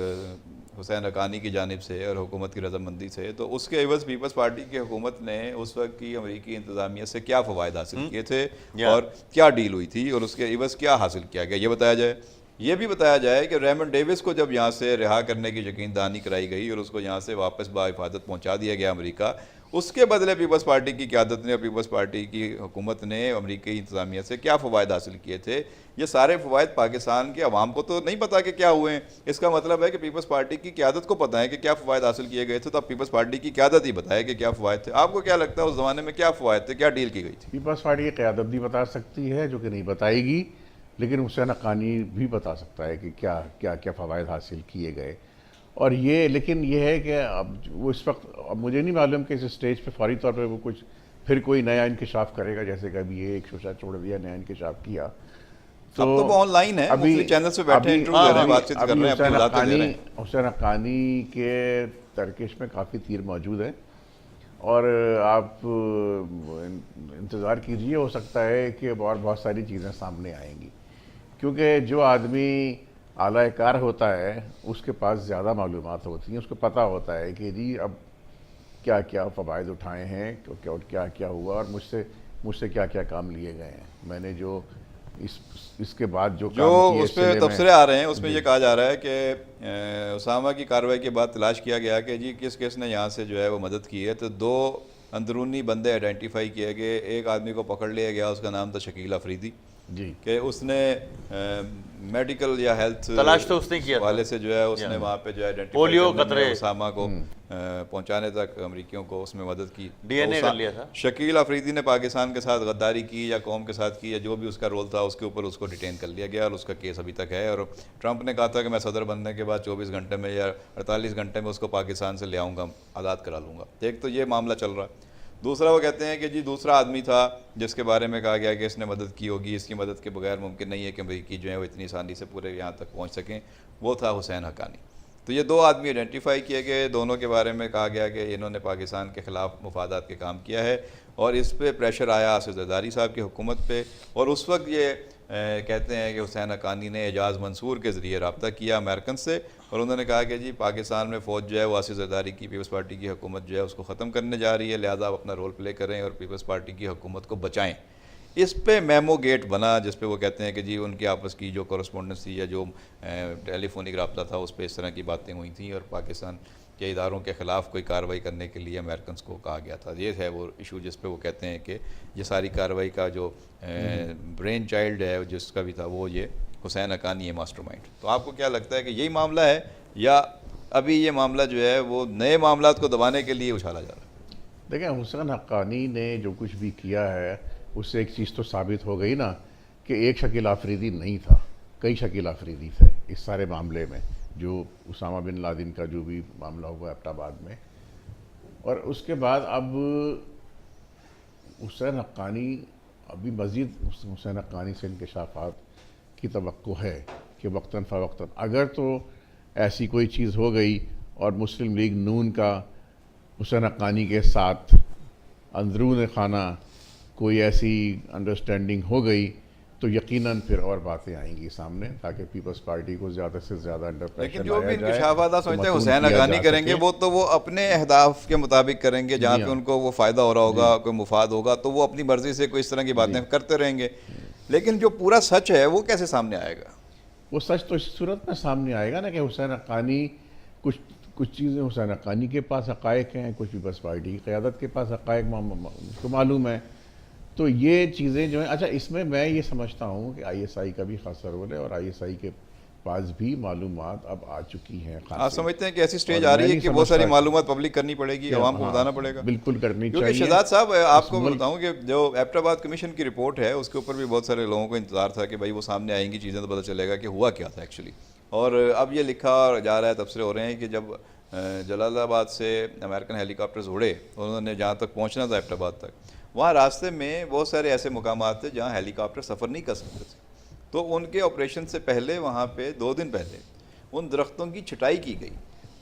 حسین حقانی کی جانب سے اور حکومت کی رضامندی سے، تو اس کے عوض پیپلز پارٹی کی حکومت نے اس وقت کی امریکی انتظامیہ سے کیا فوائد حاصل کیے تھے اور کیا ڈیل ہوئی تھی اور اس کے عوض کیا حاصل کیا گیا، یہ بتایا جائے۔ یہ بھی بتایا جائے کہ ریمنڈ ڈیوس کو جب یہاں سے رہا کرنے کی یقین دہانی کرائی گئی اور اس کو یہاں سے واپس بحفاظت پہنچا دیا گیا امریکہ، اس کے بدلے پیپلز پارٹی کی قیادت نے اور پیپلز پارٹی کی حکومت نے امریکی انتظامیہ سے کیا فوائد حاصل کیے تھے۔ یہ سارے فوائد پاکستان کے عوام کو تو نہیں پتا کہ کیا ہوئے ہیں، اس کا مطلب ہے کہ پیپلز پارٹی کی قیادت کو پتہ ہے کہ کیا فوائد حاصل کیے گئے تھے، تو اب پیپلز پارٹی کی قیادت ہی بتائے کہ کیا فوائد تھے۔ آپ کو کیا لگتا ہے اس زمانے میں کیا فوائد تھے، کیا ڈیل کی گئی تھی؟ پیپلز پارٹی کی قیادت بھی بتا سکتی ہے، جو کہ نہیں بتائے گی، لیکن حسین حقانی بھی بتا سکتا ہے کہ کیا فوائد حاصل کیے گئے۔ اور یہ لیکن یہ ہے کہ اب وہ اس وقت اب مجھے نہیں معلوم کہ اس اسٹیج پہ فوری طور پہ وہ کچھ پھر کوئی نیا انکشاف کرے گا، جیسے کہ ابھی یہ ایک شوشا چھوڑ دیا، نیا انکشاف کیا۔ اب تو وہ آن لائن ہے، مختلف چینلز پہ بیٹھے ہیں، انٹرویو دے رہے ہیں، بات چیت کر رہے ہیں، اپنی وضاحتیں دے رہے ہیں۔ حسین حقانی کے ترکش میں کافی تیر موجود ہیں، اور آپ انتظار کیجئے، ہو سکتا ہے کہ اور بہت ساری چیزیں سامنے آئیں گی، کیونکہ جو آدمی اعلیٰ کار ہوتا ہے اس کے پاس زیادہ معلومات ہوتی ہیں، اس کو پتہ ہوتا ہے کہ جی اب کیا کیا فوائد اٹھائے ہیں، کیا کیا ہوا، اور مجھ سے کیا کیا کام لیے گئے ہیں، میں نے جو اس کے بعد جو اس پہ تبصرے آ رہے ہیں اس میں یہ کہا جا رہا ہے کہ اسامہ کی کارروائی کے بعد تلاش کیا گیا کہ جی کس نے یہاں سے جو ہے وہ مدد کی ہے، تو 2 اندرونی بندے آئیڈینٹیفائی کیے گئے۔ ایک آدمی کو پکڑ لیا گیا، اس کا نام تھا شکیل افریدی، جی کہ اس نے میڈیکل یا ہیلتھ تلاش تو اس نے کیا والے سے جو ہے اس نے وہاں پہ جو ہے پولیو آئیڈینٹیفائی قطرے اسامہ کو پہنچانے تک امریکیوں کو اس میں مدد کی۔ ڈی این اے کر لیا تھا۔ شکیل افریدی نے پاکستان کے ساتھ غداری کی یا قوم کے ساتھ کی یا جو بھی اس کا رول تھا، اس کے اوپر اس کو ڈیٹین کر لیا گیا اور اس کا کیس ابھی تک ہے، اور ٹرمپ نے کہا تھا کہ میں صدر بننے کے بعد 24 گھنٹے میں یا 48 گھنٹے میں اس کو پاکستان سے لے آؤں گا، آزاد کرا لوں گا۔ ایک تو یہ معاملہ چل رہا ہے۔ دوسرا وہ کہتے ہیں کہ جی دوسرا آدمی تھا جس کے بارے میں کہا گیا کہ اس نے مدد کی ہوگی، اس کی مدد کے بغیر ممکن نہیں ہے کہ امریکی جو ہیں وہ اتنی آسانی سے پورے یہاں تک پہنچ سکیں، وہ تھا حسین حقانی۔ تو یہ 2 آدمی آئیڈینٹیفائی کیے گئے، دونوں کے بارے میں کہا گیا کہ انہوں نے پاکستان کے خلاف مفادات کے کام کیا ہے، اور اس پہ پریشر آیا آصف زرداری صاحب کی حکومت پہ، اور اس وقت یہ کہتے ہیں کہ حسین حقانی نے اعجاز منصور کے ذریعے رابطہ کیا امریکن سے، اور انہوں نے کہا کہ جی پاکستان میں فوج جو ہے وہ آصف زرداری کی پیپلز پارٹی کی حکومت جو ہے اس کو ختم کرنے جا رہی ہے، لہٰذا آپ اپنا رول پلے کریں اور پیپلز پارٹی کی حکومت کو بچائیں۔ اس پہ میمو گیٹ بنا، جس پہ وہ کہتے ہیں کہ جی ان کی آپس کی جو کورسپونڈنس تھی یا جو ٹیلی فونک رابطہ تھا اس پہ اس طرح کی باتیں ہوئی تھیں، اور پاکستان کے اداروں کے خلاف کوئی کارروائی کرنے کے لیے امریکنس کو کہا گیا تھا۔ یہ ہے وہ ایشو جس پہ وہ کہتے ہیں کہ یہ ساری کارروائی کا جو برین چائلڈ ہے جس کا بھی تھا وہ یہ حسین حقانی ہے، ماسٹر مائنڈ۔ تو آپ کو کیا لگتا ہے کہ یہی معاملہ ہے یا ابھی یہ معاملہ جو ہے وہ نئے معاملات کو دبانے کے لیے اچھالا جا رہا ہے؟ دیکھیں، حسین حقانی نے جو کچھ بھی کیا ہے اس سے ایک چیز تو ثابت ہو گئی نا کہ ایک شکیل آفریدی نہیں تھا، کئی شکیل آفریدی تھے اس سارے معاملے میں، جو اسامہ بن لادن کا جو بھی معاملہ ہوا ایبٹ آباد میں۔ اور اس کے بعد اب حسین حقانی، ابھی مزید حسین حقانی سے انکشافات کی توقع ہے کہ وقتاً فوقتاً اگر تو ایسی کوئی چیز ہو گئی اور مسلم لیگ نون کا حسین حقانی کے ساتھ اندرون خانہ کوئی ایسی انڈرسٹینڈنگ ہو گئی تو یقیناً پھر اور باتیں آئیں گی سامنے تاکہ پیپلز پارٹی کو زیادہ سے زیادہ انڈر پریشر لیکن جو بھی لایا جائے، انکشافات آپ تو سمجھتے ہیں متون حسین کیا حقانی جا کریں گے سکے۔ وہ تو وہ اپنے اہداف کے مطابق کریں گے، جہاں جی پہ ہاں، ان کو وہ فائدہ ہو رہا ہوگا، کوئی مفاد ہوگا تو وہ اپنی مرضی سے کوئی اس طرح کی باتیں کرتے رہیں گے، لیکن جو پورا سچ ہے وہ کیسے سامنے آئے گا؟ وہ سچ تو اس صورت میں سامنے آئے گا نا کہ حسین حقانی کچھ چیزیں حسین حقانی کے پاس حقائق ہیں، کچھ پیپلز پارٹی کی قیادت کے پاس حقائق اس کو معلوم ہے، تو یہ چیزیں جو ہیں اچھا اس میں یہ سمجھتا ہوں کہ آئی ایس آئی کا بھی خاصا رول ہے، اور آئی ایس آئی کے پاس بھی معلومات اب آ چکی ہیں آپ خاصی۔ سمجھتے ہیں کہ ایسی سٹیج اور آ میں رہی ہے نہیں کہ بہت ساری سمجھتا معلومات پبلک کرنی پڑے گی، عوام کو ہاں، بتانا پڑے گا؟ بالکل کرنی کیونکہ چاہیے۔ شہزاد صاحب آپ کو ملک- بتاؤں کہ جو ایبٹ آباد کمیشن کی رپورٹ ہے اس کے اوپر بھی بہت سارے لوگوں کو انتظار تھا کہ بھائی وہ سامنے آئیں گی چیزیں تو پتہ چلے گا کہ ہوا کیا تھا ایکچولی، اور اب یہ لکھا جا رہا ہے، تبصرے ہو رہے ہیں کہ جب جلال آباد سے امریکن ہیلی کاپٹرز اڑے، انہوں نے جہاں تک پہنچنا تھا ایبٹ آباد تک، وہاں راستے میں بہت سارے ایسے مقامات تھے جہاں ہیلی کاپٹر سفر نہیں کر سکتے تھے، تو ان کے آپریشن سے پہلے وہاں پہ 2 دن پہلے ان درختوں کی چھٹائی کی گئی،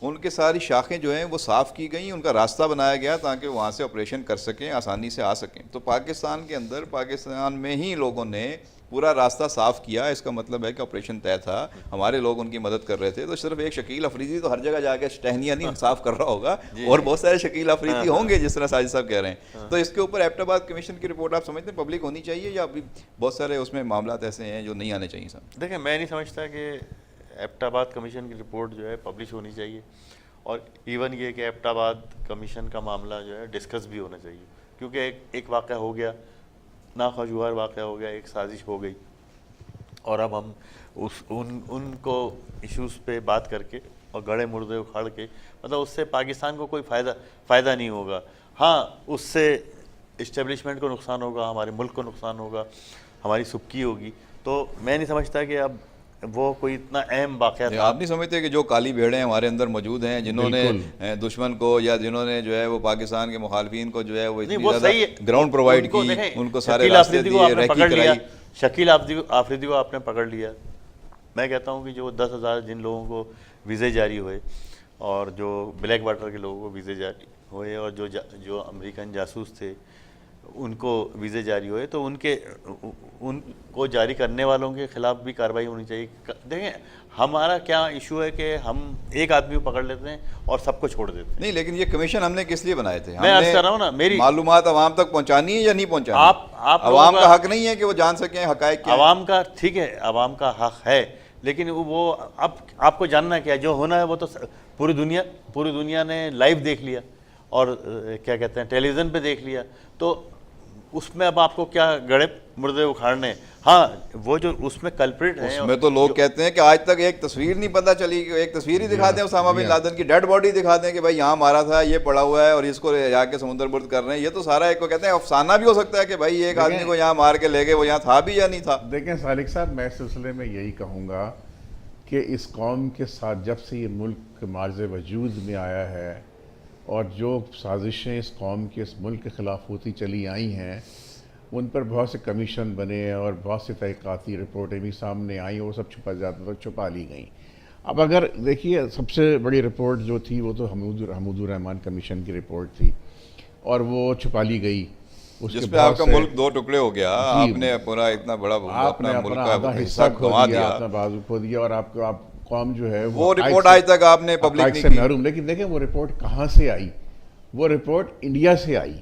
ان کے ساری شاخیں جو ہیں وہ صاف کی گئیں، ان کا راستہ بنایا گیا تاکہ وہاں سے آپریشن کر سکیں، آسانی سے آ سکیں۔ تو پاکستان کے اندر پاکستان میں ہی لوگوں نے پورا راستہ صاف کیا، اس کا مطلب ہے کہ آپریشن طے تھا، ہمارے لوگ ان کی مدد کر رہے تھے، تو صرف ایک شکیل افریدی تو ہر جگہ جا کے ٹہنیاں نہیں صاف کر رہا ہوگا، اور بہت سارے شکیل افریدی ہوں گے جس طرح ساجد صاحب کہہ رہے ہیں۔ تو اس کے اوپر ایبٹ آباد کمیشن کی رپورٹ آپ سمجھتے ہیں پبلک ہونی چاہیے، یا ابھی بہت سارے اس میں معاملات ایسے ہیں جو نہیں آنے چاہیے صاحب؟ دیکھیں میں نہیں سمجھتا کہ ایبٹ آباد کمیشن کی رپورٹ جو ہے پبلش ہونی چاہیے، اور ایون یہ کہ ایبٹ آباد کمیشن کا معاملہ جو ہے ڈسکس بھی ہونا چاہیے، کیونکہ ایک واقعہ ہو گیا، ناخوشگوار واقعہ ہو گیا، ایک سازش ہو گئی، اور اب ہم ان کو ایشوز پہ بات کر کے اور گڑھے مردے اکھاڑ کے، مطلب اس سے پاکستان کو کوئی فائدہ نہیں ہوگا۔ ہاں اس سے اسٹیبلشمنٹ کو نقصان ہوگا، ہمارے ملک کو نقصان ہوگا، ہماری سبکی ہوگی، تو میں نہیں سمجھتا کہ اب وہ کوئی اتنا اہم واقعہ تھا۔ آپ نہیں سمجھتے کہ جو کالی بھیڑیں ہمارے اندر موجود ہیں، جنہوں نے دشمن کو یا جنہوں نے جو ہے وہ پاکستان کے مخالفین کو جو ہے وہ اتنی زیادہ گراؤنڈ پرووائڈ کی، ان کو سارے راستے دیے، ریکی کرائی۔ شکیل آفریدی کو آپ نے پکڑ لیا، میں کہتا ہوں کہ جو 10,000 جن لوگوں کو ویزے جاری ہوئے، اور جو بلیک واٹر کے لوگوں کو ویزے جاری ہوئے، اور جو امریکن جاسوس تھے ان کو ویزے جاری ہوئے، تو ان کو جاری کرنے والوں کے خلاف بھی کارروائی ہونی چاہیے۔ دیکھیں ہمارا کیا ایشو ہے کہ ہم ایک آدمی کو پکڑ لیتے ہیں اور سب کو چھوڑ دیتے ہیں۔ نہیں، لیکن یہ کمیشن ہم نے کس لیے بنائے تھے؟ میں عرض کر رہا ہوں نا، میری معلومات عوام تک پہنچانی ہے یا نہیں پہنچانی؟ آپ عوام کا حق نہیں ہے کہ وہ جان سکیں حقائق کیا؟ عوام کا ٹھیک ہے، عوام کا حق ہے، لیکن وہ اب آپ کو جاننا کیا، جو ہونا ہے وہ تو پوری دنیا نے لائیو دیکھ لیا، اور کیا کہتے ہیں ٹیلی ویژن پہ دیکھ لیا، تو اس میں اب آپ کو کیا گڑھے مردے اکھاڑنے؟ ہاں وہ جو اس میں کلپریٹ ہیں، اس میں تو لوگ کہتے ہیں کہ آج تک ایک تصویر نہیں پتہ چلی، ایک تصویر ہی دکھا دیں اسامہ بن لادن کی ڈیڈ باڈی دکھا دیں کہ بھائی یہاں مارا تھا، یہ پڑا ہوا ہے اور اس کو جا کے سمندر برد کر رہے ہیں، یہ تو سارا ایک کو کہتے ہیں افسانہ بھی ہو سکتا ہے کہ بھائی ایک آدمی کو یہاں مار کے لے گئے، وہ یہاں تھا بھی یا نہیں تھا۔ دیکھیں سالک صاحب، میں اس سلسلے میں یہی کہوں گا کہ اس قوم کے ساتھ جب سے یہ ملک معرض وجود میں آیا ہے، اور جو سازشیں اس قوم کے اس ملک کے خلاف ہوتی چلی آئی ہیں، ان پر بہت سے کمیشن بنے اور بہت سے تحقیقاتی رپورٹیں بھی سامنے آئیں، وہ سب چھپا لی گئیں۔ اب اگر دیکھیے سب سے بڑی رپورٹ جو تھی وہ تو حمود الرحمان کمیشن کی رپورٹ تھی، اور وہ چھپا لی گئی، جس پہ آپ کا ملک 2 ٹکڑے ہو گیا، آپ نے پورا اتنا بڑا اپنا ملک کا حصہ گنوا دیا، اپنا بازو کھو دیا، اور آپ قوم جو ہے وہ رپورٹ آج تک آپ نے پبلک نہیں کی۔ محروم۔ لیکن دیکھیں وہ رپورٹ کہاں سے آئی؟ وہ رپورٹ انڈیا سے آئی،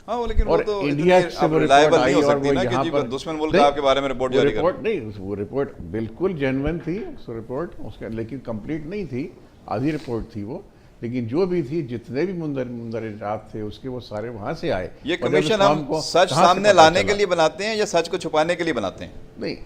ہاں لیکن وہ تو انڈیا سے وہ رپورٹ آئی، اور وہ یہاں پر دشمن ملک آپ کے بارے میں رپورٹ جاری کر نہیں، وہ رپورٹ بالکل جینوئن تھی، رپورٹ اس کا، لیکن کمپلیٹ نہیں تھی، آدھی رپورٹ تھی وہ، لیکن جو بھی تھی، جتنے بھی مندرجات تھے اس کے، وہ سارے وہاں سے آئے۔ یہ کمیشن ہم سچ سامنے لانے کے لیے بناتے ہیں یا سچ کو چھپانے کے لیے بناتے ہیں؟ نہیں،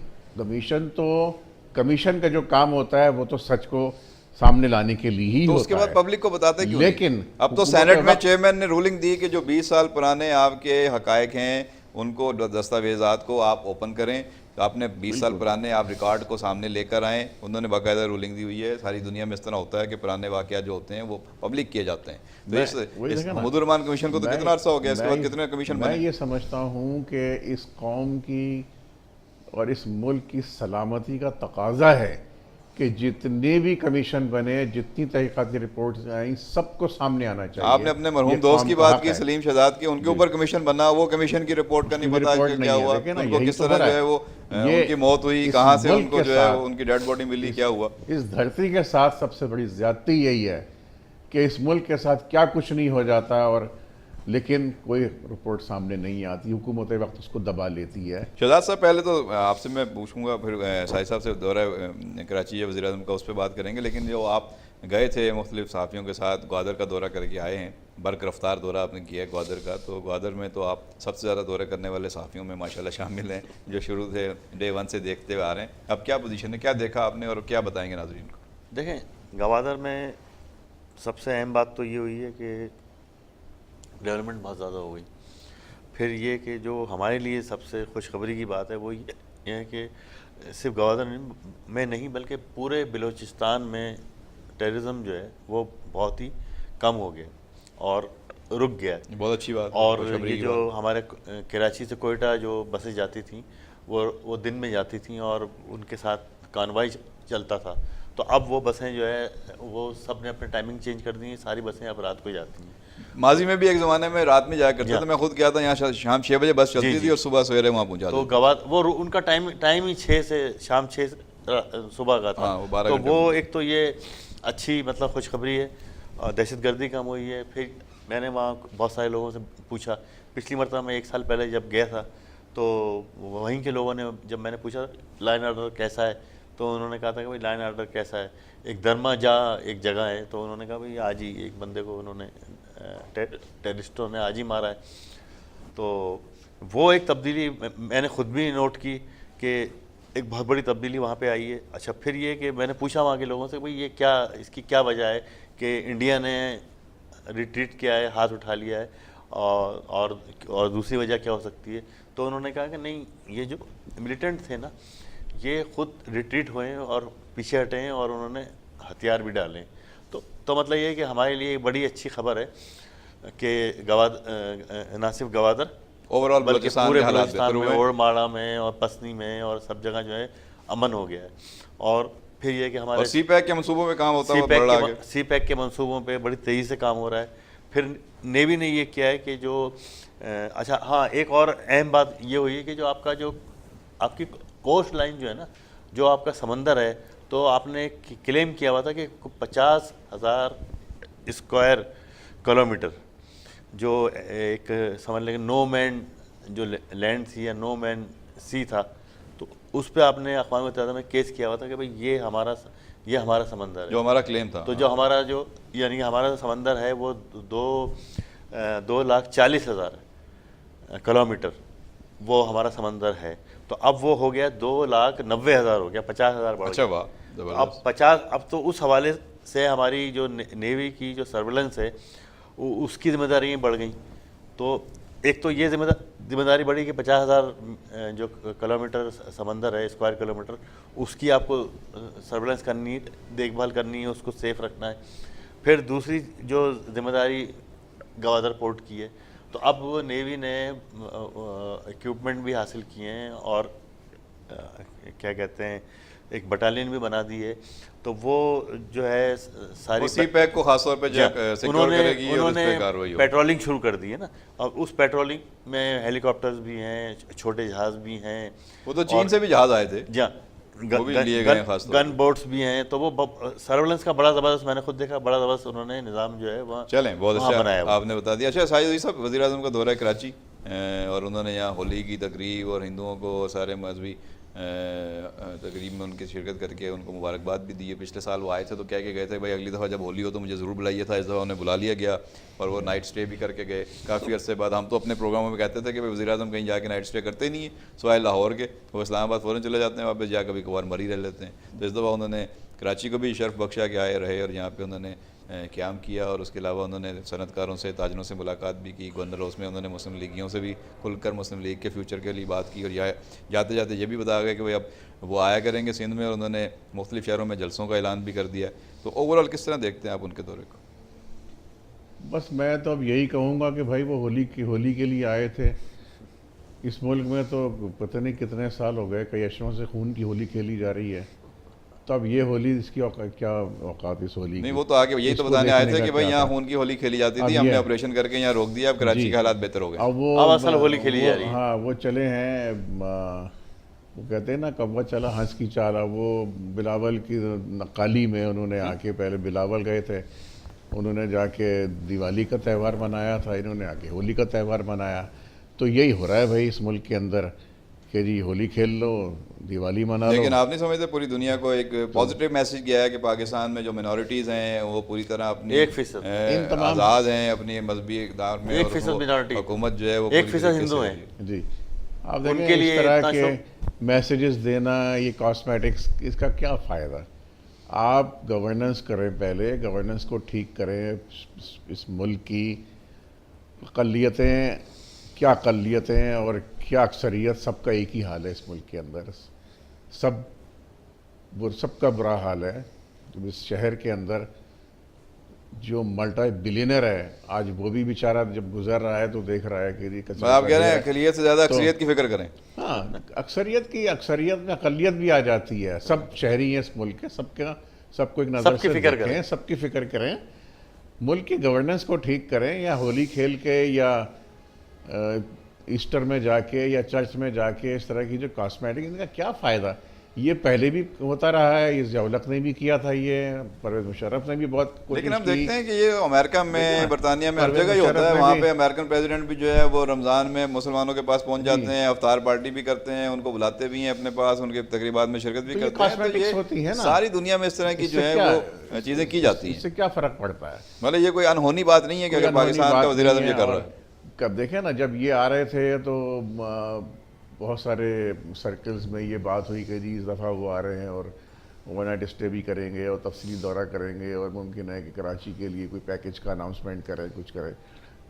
کمیشن کا جو کام ہوتا ہے وہ تو سچ کو سامنے لانے کے لیے ہی تو ہوتا اس کے بعد پبلک کو بتاتے کیوں؟ لیکن اب تو سینٹ میں چیئرمین نے رولنگ دی کہ جو 20 سال پرانے آپ کے حقائق ہیں ان کو، دستاویزات کو آپ اوپن کریں، آپ نے 20 سال پرانے آپ ریکارڈ کو سامنے لے کر آئیں، انہوں نے باقاعدہ رولنگ دی ہوئی ہے۔ ساری دنیا میں اس طرح ہوتا ہے کہ پرانے واقعات جو ہوتے ہیں وہ پبلک کیے جاتے ہیں۔ تو اس حمود الرحمان کمیشن کو تو کتنا عرصہ ہو گیا، اس کے بعد کتنے کمیشن بنے؟ میں یہ سمجھتا ہوں کہ اس قوم کی اور اس ملک کی سلامتی کا تقاضا ہے کہ جتنے بھی کمیشن بنے، جتنی تحقیقاتی رپورٹس آئیں، سب کو سامنے آنا چاہیے. آپ نے اپنے مرحوم یہ دوست قوم کی کا بات حق کی، ہے. سلیم شہزاد کی، ان کے اوپر کمیشن بنا، وہ کمیشن کی رپورٹ کا نہیں پتا کہ کیا ہوا، دیکھیں نا، ان کو یہی کس تو طرح ہو رہا جو ہے وہ ان کی موت ہوئی، اس کہاں سے ان ملک کو کے جو ہے ساتھ، وہ ان کی ڈیڈ باڈی ملی، کیا ہوا. اس دھرتی کے ساتھ سب سے بڑی زیادتی یہی ہے کہ اس ملک کے ساتھ کیا کچھ نہیں ہو جاتا، اور لیکن کوئی رپورٹ سامنے نہیں آتی، حکومت وقت اس کو دبا لیتی ہے. شہزاد صاحب، پہلے تو آپ سے میں پوچھوں گا، پھر ساجد صاحب سے دورہ کراچی یا وزیر اعظم کا اس پہ بات کریں گے، لیکن جو آپ گئے تھے مختلف صحافیوں کے ساتھ، گوادر کا دورہ کر کے آئے ہیں، برق رفتار دورہ آپ نے کیا ہے گوادر کا، تو گوادر میں تو آپ سب سے زیادہ دورہ کرنے والے صحافیوں میں ماشاءاللہ شامل ہیں، جو شروع سے ڈے 1 سے دیکھتے ہوئے آ رہے ہیں. اب کیا پوزیشن ہے، کیا دیکھا آپ نے اور کیا بتائیں گے ناظرین کو؟ دیکھیں، گوادر میں سب سے اہم بات تو یہ ہوئی ہے کہ ڈیولپمنٹ بہت زیادہ ہو گئی. پھر یہ کہ جو ہمارے لیے سب سے خوشخبری کی بات ہے وہ یہ ہے کہ صرف گوادر میں نہیں بلکہ پورے بلوچستان میں ٹیررزم جو ہے وہ بہت ہی کم ہو گیا اور رک گیا ہے. بہت اچھی بات. اور یہ جو ہمارے کراچی سے کوئٹہ جو بسیں جاتی تھیں وہ دن میں جاتی تھیں اور ان کے ساتھ کانوائی چلتا تھا. تو اب وہ بسیں جو ہے وہ سب نے اپنے ٹائمنگ چینج کر دی ہیں، ساری بسیں اب رات کو جاتی ہیں. ماضی میں بھی ایک زمانے میں رات میں جایا کرتا تھا، میں خود کیا تھا، یہاں شام 6 بجے بس چلتی تھی اور صبح سویرے وہاں پہنچا تو وہ ان کا ٹائم ہی 6 سے شام 6 صبح کا تھا. تو وہ ایک تو یہ اچھی مطلب خوشخبری ہے. دہشت گردی کم ہوئی ہے. پھر میں نے وہاں بہت سارے لوگوں سے پوچھا، پچھلی مرتبہ میں 1 سال پہلے جب گیا تھا تو وہیں کے لوگوں نے جب میں نے پوچھا لائن آرڈر کیسا ہے تو انہوں نے کہا تھا کہ بھائی لائن آرڈر کیسا ہے. ایک درما جا ایک جگہ ہے تو انہوں نے کہا بھائی آج ہی ایک بندے کو انہوں نے ٹیررسٹوں نے آج ہی مارا ہے. تو وہ ایک تبدیلی میں نے خود بھی نوٹ کی کہ ایک بہت بڑی تبدیلی وہاں پہ آئی ہے. اچھا، پھر یہ کہ میں نے پوچھا وہاں کے لوگوں سے بھائی یہ کیا، اس کی کیا وجہ ہے کہ انڈیا نے ریٹریٹ کیا ہے، ہاتھ اٹھا لیا ہے، اور دوسری وجہ کیا ہو سکتی ہے. تو انہوں نے کہا کہ نہیں، یہ جو ملیٹنٹ تھے نا یہ خود ریٹریٹ ہوئے ہیں اور پیچھے ہٹے ہیں اور انہوں نے ہتھیار بھی ڈالے ہیں. تو مطلب یہ ہے کہ ہمارے لیے ایک بڑی اچھی خبر ہے کہ نہ صرف گوادر اوورآل بلکہ پورے بلوچستان میں، اوڑ ماڑا میں اور پسنی میں اور سب جگہ جو ہے امن ہو گیا ہے. اور پھر یہ کہ ہمارے سی پیک کے منصوبوں پہ کام ہوتا ہے، سی پیک کے منصوبوں پہ بڑی تیزی سے کام ہو رہا ہے. پھر نیوی نے یہ کیا ہے کہ جو اچھا ہاں، ایک اور اہم بات یہ ہوئی ہے کہ جو آپ کی کوسٹ لائن جو ہے نا، جو آپ کا سمندر ہے، تو آپ نے کلیم کیا ہوا تھا کہ 50,000 اسکوائر کلومیٹر جو ایک سمجھ لیں کہ نو مین جو لینڈ تھی یا نو مین سی تھا، تو اس پہ آپ نے اقوام متحدہ میں کیس کیا ہوا تھا کہ بھئی یہ ہمارا سمندر ہے، جو ہمارا کلیم تھا. تو جو ہمارا یعنی ہمارا سمندر ہے وہ 2,40,000 کلومیٹر وہ ہمارا سمندر ہے. تو اب وہ ہو گیا 2,90,000 ہو گیا، 50,000 بڑھ گیا. اب تو اس حوالے سے ہماری جو نیوی کی جو سرویلنس ہے اس کی ذمہ داریاں بڑھ گئیں. تو ایک تو یہ ذمہ داری بڑھی کہ 50,000 جو کلومیٹر سمندر ہے، اسکوائر کلومیٹر، اس کی آپ کو سرویلنس کرنی ہے، دیکھ بھال کرنی ہے، اس کو سیف رکھنا ہے. پھر دوسری جو ذمہ داری گوادر پورٹ کی ہے، تو اب نیوی نے اکوپمنٹ بھی حاصل کیے ہیں اور کیا کہتے ہیں ایک بٹالین بھی بنا دی ہے. تو وہ جو ہے ساری سی پیک کو خاص طور پہ سیکیور کرے گی اور اس پہ کارروائی ہوگی. پیٹرولنگ شروع کر دی ہے نا، اور اس پیٹرولنگ میں ہیلی کاپٹرز بھی ہیں، چھوٹے جہاز بھی ہیں. وہ تو چین سے بھی جہاز آئے تھے، گن بوٹس بھی ہیں. تو وہ سرویلنس کا بڑا زبردست، میں نے خود دیکھا، بڑا زبردست انہوں نے نظام جو ہے وہاں چلیں بہت اچھا بنایا. آپ نے بتا دیا. اچھا ساجد صاحب، وزیر اعظم کا دورہ ہے کراچی اور انہوں نے یہاں ہولی کی تقریب اور ہندوؤں کو سارے مذہبی تقریب میں ان کی شرکت کر کے ان کو مبارکباد بھی دی ہے. پچھلے سال وہ آئے تھے تو کہہ کے گئے تھے بھائی اگلی دفعہ جب ہولی ہو تو مجھے ضرور بلائیے تھا. اس دفعہ انہیں بلا لیا گیا اور وہ نائٹ اسٹے بھی کر کے گئے کافی عرصے بعد. ہم تو اپنے پروگراموں میں کہتے تھے کہ وزیر اعظم کہیں جا کے نائٹ اسٹے کرتے نہیں ہیں سوائے لاہور کے، وہ اسلام آباد فوراً چلے جاتے ہیں، واپس جا کبھی کبھار مری رہ لیتے ہیں. تو اس دفعہ انہوں نے کراچی کو بھی شرف بخشا کہ آئے رہے اور یہاں پہ انہوں نے قیام کیا. اور اس کے علاوہ انہوں نے صنعت کاروں سے، تاجروں سے ملاقات بھی کی. گورنر ہاؤس میں انہوں نے مسلم لیگیوں سے بھی کھل کر مسلم لیگ کے فیوچر کے لیے بات کی. اور جاتے جاتے یہ بھی بتایا گیا کہ بھائی اب وہ آیا کریں گے سندھ میں، اور انہوں نے مختلف شہروں میں جلسوں کا اعلان بھی کر دیا. تو اوورآل کس طرح دیکھتے ہیں آپ ان کے دورے کو؟ بس میں تو اب یہی کہوں گا کہ بھائی وہ ہولی کے لیے آئے تھے. اس ملک میں تو پتہ نہیں کتنے سال ہو گئے، کئی اشروں سے خون کی ہولی کھیلی جا رہی ہے. تو اب یہ ہولی اس کی کیا اوقات اس ہولی کی؟ نہیں وہ تو آگے یہی تو بتانے آئے تھے کہ بھائی یہاں خون کی ہولی کھیلی جاتی تھی، ہم نے آپریشن کر کے یہاں روک دیا، اب کراچی کے حالات بہتر ہو گئے، اب وہ اب اصل ہولی کھیلی جا رہی ہے۔ ہاں وہ چلے ہیں، وہ کہتے ہیں نا کبا چلا ہنس کی چالا، وہ بلاول کی نقالی میں انہوں نے آ کے، پہلے بلاول گئے تھے، انہوں نے جا کے دیوالی کا تہوار منایا تھا، انہوں نے آ کے ہولی کا تہوار منایا. تو یہی ہو رہا ہے بھائی اس ملک کے اندر کہ جی ہولی کھیل لو، دیوالی منا لو. لیکن آپ نہیں سمجھتے پوری دنیا کو ایک پازیٹیو میسج گیا ہے کہ پاکستان میں جو منورٹیز ہیں وہ پوری طرح اپنی 1% آزاد ہیں اپنی مذہبی اقدار میں، 1% minority، حکومت جو ہے وہ 1% ہندو ہیں. جی آپ دیکھیں اس طرح کے میسیجز دینا، یہ کاسمیٹکس، اس کا کیا فائدہ؟ آپ گورننس کریں، پہلے گورننس کو ٹھیک کریں. اس ملک کی اقلیتیں، کیا اقلیتیں اور کیا اکثریت، سب کا ایک ہی حال ہے اس ملک کے اندر. سب کا برا حال ہے. جب اس شہر کے اندر جو ملٹی بلینر ہے آج وہ بھی بیچارہ جب گزر رہا ہے تو دیکھ رہا ہے کہ آپ کہہ رہے ہیں اقلیت سے زیادہ اکثریت کی فکر کریں. ہاں اکثریت میں اقلیت بھی آ جاتی ہے. سب شہری ہیں اس ملک کے، سب کو ایک نظر سے دیکھیں، سب کی فکر کریں، ملک کی گورننس کو ٹھیک کریں. یا ہولی کھیل کے یا ایسٹر میں جا کے یا چرچ میں جا کے اس طرح کی جو کاسمیٹک، ان کا کیا فائدہ؟ یہ پہلے بھی ہوتا رہا ہے، اس ضیاء نے بھی کیا تھا، یہ پرویز مشرف نے بھی بہت کوشش کی. لیکن ہم دیکھتے ہیں کہ یہ امریکہ میں، برطانیہ میں ہر جگہ ہی ہوتا ہے. وہاں پہ امریکن پریزیڈنٹ بھی جو ہے وہ رمضان میں مسلمانوں کے پاس پہنچ جاتے ہیں، افطار پارٹی بھی کرتے ہیں، ان کو بلاتے بھی ہیں اپنے پاس، ان کے تقریبات میں شرکت بھی کرتے ہیں. تو یہ ساری دنیا میں اس طرح کی جو ہے وہ چیزیں کی جاتی ہیں. اس سے کیا فرق پڑتا ہے؟ مطلب یہ کوئی انہونی بات نہیں ہے کہ اگر پاکستان کا وزیر اعظم یہ کر رہا ہے. کب دیکھیں نا، جب یہ آ رہے تھے تو بہت سارے سرکلز میں یہ بات ہوئی کہ جی اس دفعہ وہ آ رہے ہیں اور اوور نائٹ اسٹے بھی کریں گے اور تفصیلی دورہ کریں گے، اور ممکن ہے کہ کراچی کے لیے کوئی پیکج کا اناؤنسمنٹ کرے، کچھ کرے.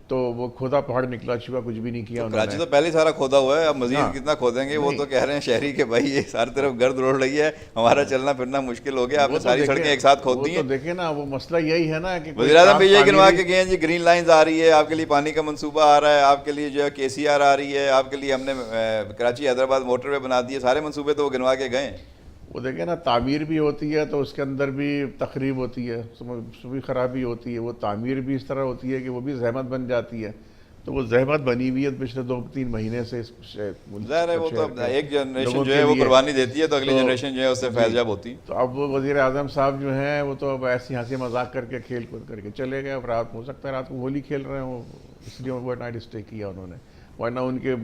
تو وہ کھودا پہاڑ نکلا چوا، کچھ بھی نہیں کیا. کراچی تو پہلے سارا کھودا ہوا ہے، اب مزید کتنا کھودیں گے؟ وہ تو کہہ رہے ہیں شہری کہ بھائی یہ ساری طرف گرد روڑ رہی ہے، ہمارا چلنا پھرنا مشکل ہو گیا، آپ نے ساری سڑکیں ایک ساتھ کھود دی ہیں. تو دیکھیں نا، وہ مسئلہ یہی ہے نا کہ وزیر اعظم بھی یہ گنوا کے گئے ہیں جی گرین لائنز آ رہی ہے، آپ کے لیے پانی کا منصوبہ آ رہا ہے، آپ کے لیے جو ہے KCR آ رہی ہے، آپ کے لیے ہم نے کراچی حیدرآباد موٹر وے بنا دی ہے. سارے منصوبے تو وہ گنوا کے گئے ہیں. وہ دیکھیں نا، تعمیر بھی ہوتی ہے تو اس کے اندر بھی تخریب ہوتی ہے، بھی خرابی ہوتی ہے. وہ تعمیر بھی اس طرح ہوتی ہے کہ وہ بھی زحمت بن جاتی ہے. تو وہ زحمت بنی ہوئی ہے پچھلے 2-3 مہینے سے. ظاہر ہے وہ تو ایک جنریشن جو ہے وہ قربانی دیتی ہے تو اگلی جنریشن جو ہے اس سے فیض یاب ہوتی. تو اب وہ وزیر اعظم صاحب جو ہیں وہ تو اب ایسی ہنسی مذاق کر کے کھیل کود کر کے چلے گئے. اب رات ہو سکتا ہے رات کو ہولی کھیل رہے ہوں، اس لیے اوور نائٹ اسٹے کیا انہوں نے. ورنہ ان کے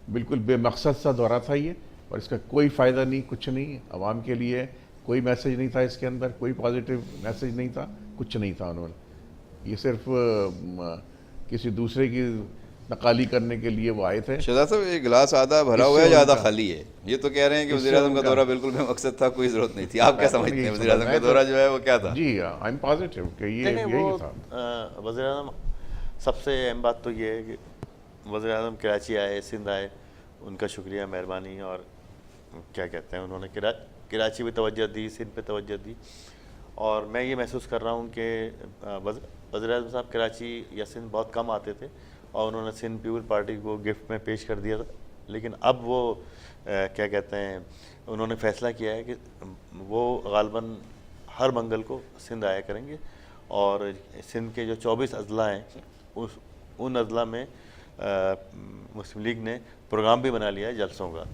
بالکل بے مقصد سا دورہ تھا یہ، اور اس کا کوئی فائدہ نہیں، کچھ نہیں. عوام کے لیے کوئی میسج نہیں تھا اس کے اندر، کوئی پازیٹیو میسج نہیں تھا، کچھ نہیں تھا. انہوں نے یہ صرف کسی دوسرے کی نقالی کرنے کے لیے وہ آئے تھے. شہزاد صاحب یہ گلاس آدھا بھرا ہوا ہے یا آدھا خالی ہے؟ یہ تو کہہ رہے ہیں کہ وزیر اعظم کا دورہ بالکل بے مقصد تھا، کوئی ضرورت نہیں تھی. آپ کیا سمجھتے ہیں وزیر اعظم کا دورہ جو ہے وہ کیا تھا؟ جی آئی ایم پازیٹیو کہ یہی تھا. وزیر اعظم سب سے اہم بات تو یہ ہے کہ وزیر اعظم کراچی آئے، سندھ آئے، ان کا شکریہ، مہربانی. اور کیا کہتے ہیں، انہوں نے کراچی پہ توجہ دی، سندھ پہ توجہ دی. اور میں یہ محسوس کر رہا ہوں کہ وزیر اعظم صاحب کراچی یا سندھ بہت کم آتے تھے، اور انہوں نے سندھ پیپل پارٹی کو گفٹ میں پیش کر دیا تھا. لیکن اب وہ کیا کہتے ہیں، انہوں نے فیصلہ کیا ہے کہ وہ غالباً ہر منگل کو سندھ آیا کریں گے. اور سندھ کے جو 24 اضلاع ہیں ان اضلاع میں مسلم لیگ نے پروگرام بھی بنا لیا ہے جلسوں کا.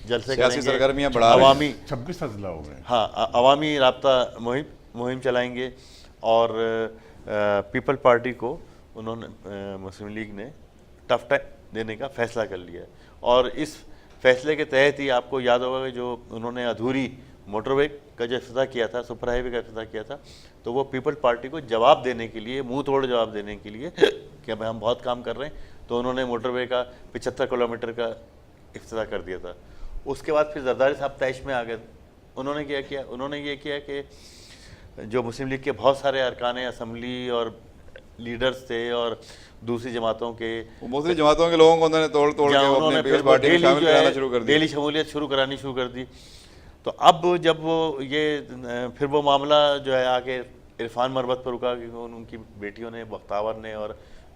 جلسے سیاسی سرگرمیاں بڑھا رہے ہیں. عوامی 26 اضلاع ہو گئے. ہاں، عوامی رابطہ مہم چلائیں گے. اور پیپل پارٹی کو انہوں نے، مسلم لیگ نے ٹف ٹائم دینے کا فیصلہ کر لیا ہے. اور اس فیصلے کے تحت ہی آپ کو یاد ہوگا کہ جو انہوں نے ادھوری موٹر وے کا جو افتتاح کیا تھا، سپر ہائی وے کا افتتاح کیا تھا، تو وہ پیپل پارٹی کو جواب دینے کے لیے، منہ توڑ جواب دینے کے لیے کہ اب ہم بہت کام کر رہے ہیں، تو انہوں نے موٹر وے کا 75 کلومیٹر کا افتتاح کر دیا تھا. اس کے بعد پھر زرداری صاحب طیش میں آ گئے. انہوں نے کیا کیا؟ انہوں نے یہ کیا کہ جو مسلم لیگ کے بہت سارے ارکان اسمبلی اور لیڈرز تھے اور دوسری جماعتوں کے، دوسری جماعتوں کے لوگوں کو انہوں نے توڑ کے اپنے پیپلز پارٹی میں شامل کرانا شروع کر دیا، ڈیلی شمولیت کرانی شروع کر دی. تو اب جب وہ یہ پھر وہ معاملہ جو ہے آگے عرفان مربت پر رکا کہ ان کی بیٹیوں نے، بختاور نے اور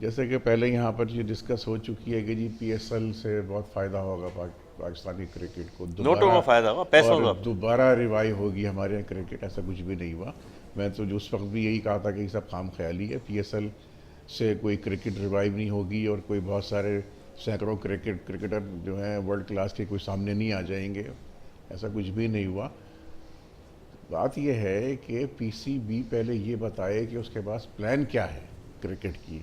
جیسے کہ پہلے یہاں پر یہ ڈسکس ہو چکی ہے کہ جی پی ایس ایل سے بہت فائدہ ہوگا پاکستانی کرکٹ کو، نوٹوں کا فائدہ ہوگا، پیسوں کا. اور دوبارہ ریوائیو ہوگی ہمارے یہاں کرکٹ. ایسا کچھ بھی نہیں ہوا. میں تو جو اس وقت بھی یہی کہا تھا کہ یہ سب خام خیالی ہے. پی ایس ایل سے کوئی کرکٹ ریوائیو نہیں ہوگی اور کوئی بہت سارے سینکڑوں کرکٹر جو ہیں ورلڈ کلاس کے کوئی سامنے نہیں آ جائیں گے. ایسا کچھ بھی نہیں ہوا. بات یہ ہے کہ پی سی بی پہلے یہ بتائے کہ اس کے پاس پلان کیا ہے کرکٹ کی.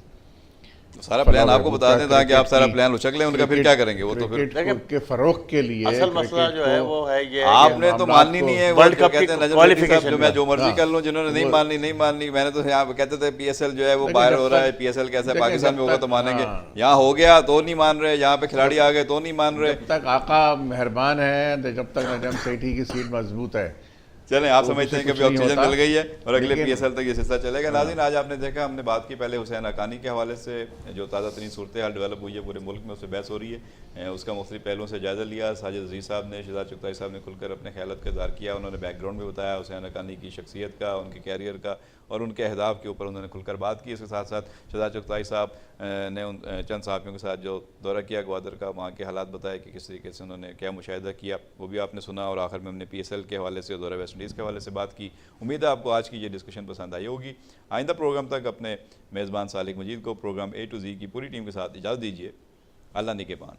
سارا پلان آپ کو بتا دیں تاکہ آپ سارا پلان اچک لیں ان کا، پھر کیا کریں گے وہ تو پھر کرکٹ کے فروغ کے لیے. اصل مسئلہ جو ہے وہ ہے یہ آپ نے تو ماننی نہیں ہے. ورلڈ کپ کہتے ہیں کی نجم qualification جو میں جو مرضی کر لوں، جنہوں نے نہیں ماننی میں نے تو یہاں پہ کہتے تھے پی ایس ایل جو ہے وہ باہر ہو رہا ہے، پی ایس ایل کیسا پاکستان میں ہوگا تو مانیں گے. یہاں ہو گیا تو نہیں مان رہے، یہاں پہ کھلاڑی آ گئے تو نہیں مان رہے. جب تک آقا مہربان ہے، جب تک نجم سیٹھی کی سیٹ مضبوط ہے. چلیں آپ سمجھتے ہیں کہ ابھی آکسیجن مل گئی ہے اور اگلے پی ایس ایل تک یہ سلسلہ چلے گا. ناظرین آج آپ نے دیکھا ہم نے بات کی پہلے حسین حقانی کے حوالے سے جو تازہ ترین صورتحال ڈیولپ ہوئی ہے پورے ملک میں، اس پہ بحث ہو رہی ہے. اس کا مختلف پہلوؤں سے جائزہ لیا. ساجد عزیز صاحب نے، شہزاد چغتائی صاحب نے کھل کر اپنے خیالات کا اظہار کیا. انہوں نے بیک گراؤنڈ بھی بتایا حسین حقانی کی شخصیت کا، ان کے کیریئر کا اور ان کے اہداف کے اوپر انہوں نے کھل کر بات کی. اس کے ساتھ ساتھ شہزاد چغتائی صاحب نے چند صحافیوں کے ساتھ جو دورہ کیا گوادر کا، وہاں کے حالات بتائے کہ کس طریقے سے انہوں نے کیا مشاہدہ کیا، وہ بھی آپ نے سنا. اور آخر میں ہم نے پی ایس ایل کے حوالے سے، دورہ ویسٹ انڈیز کے حوالے سے بات کی. امید ہے آپ کو آج کی یہ ڈسکشن پسند آئی ہوگی. آئندہ پروگرام تک اپنے میزبان صالح مجید کو پروگرام A to Z کی پوری ٹیم کے ساتھ اجازت دیجیے. اللہ نگہبان.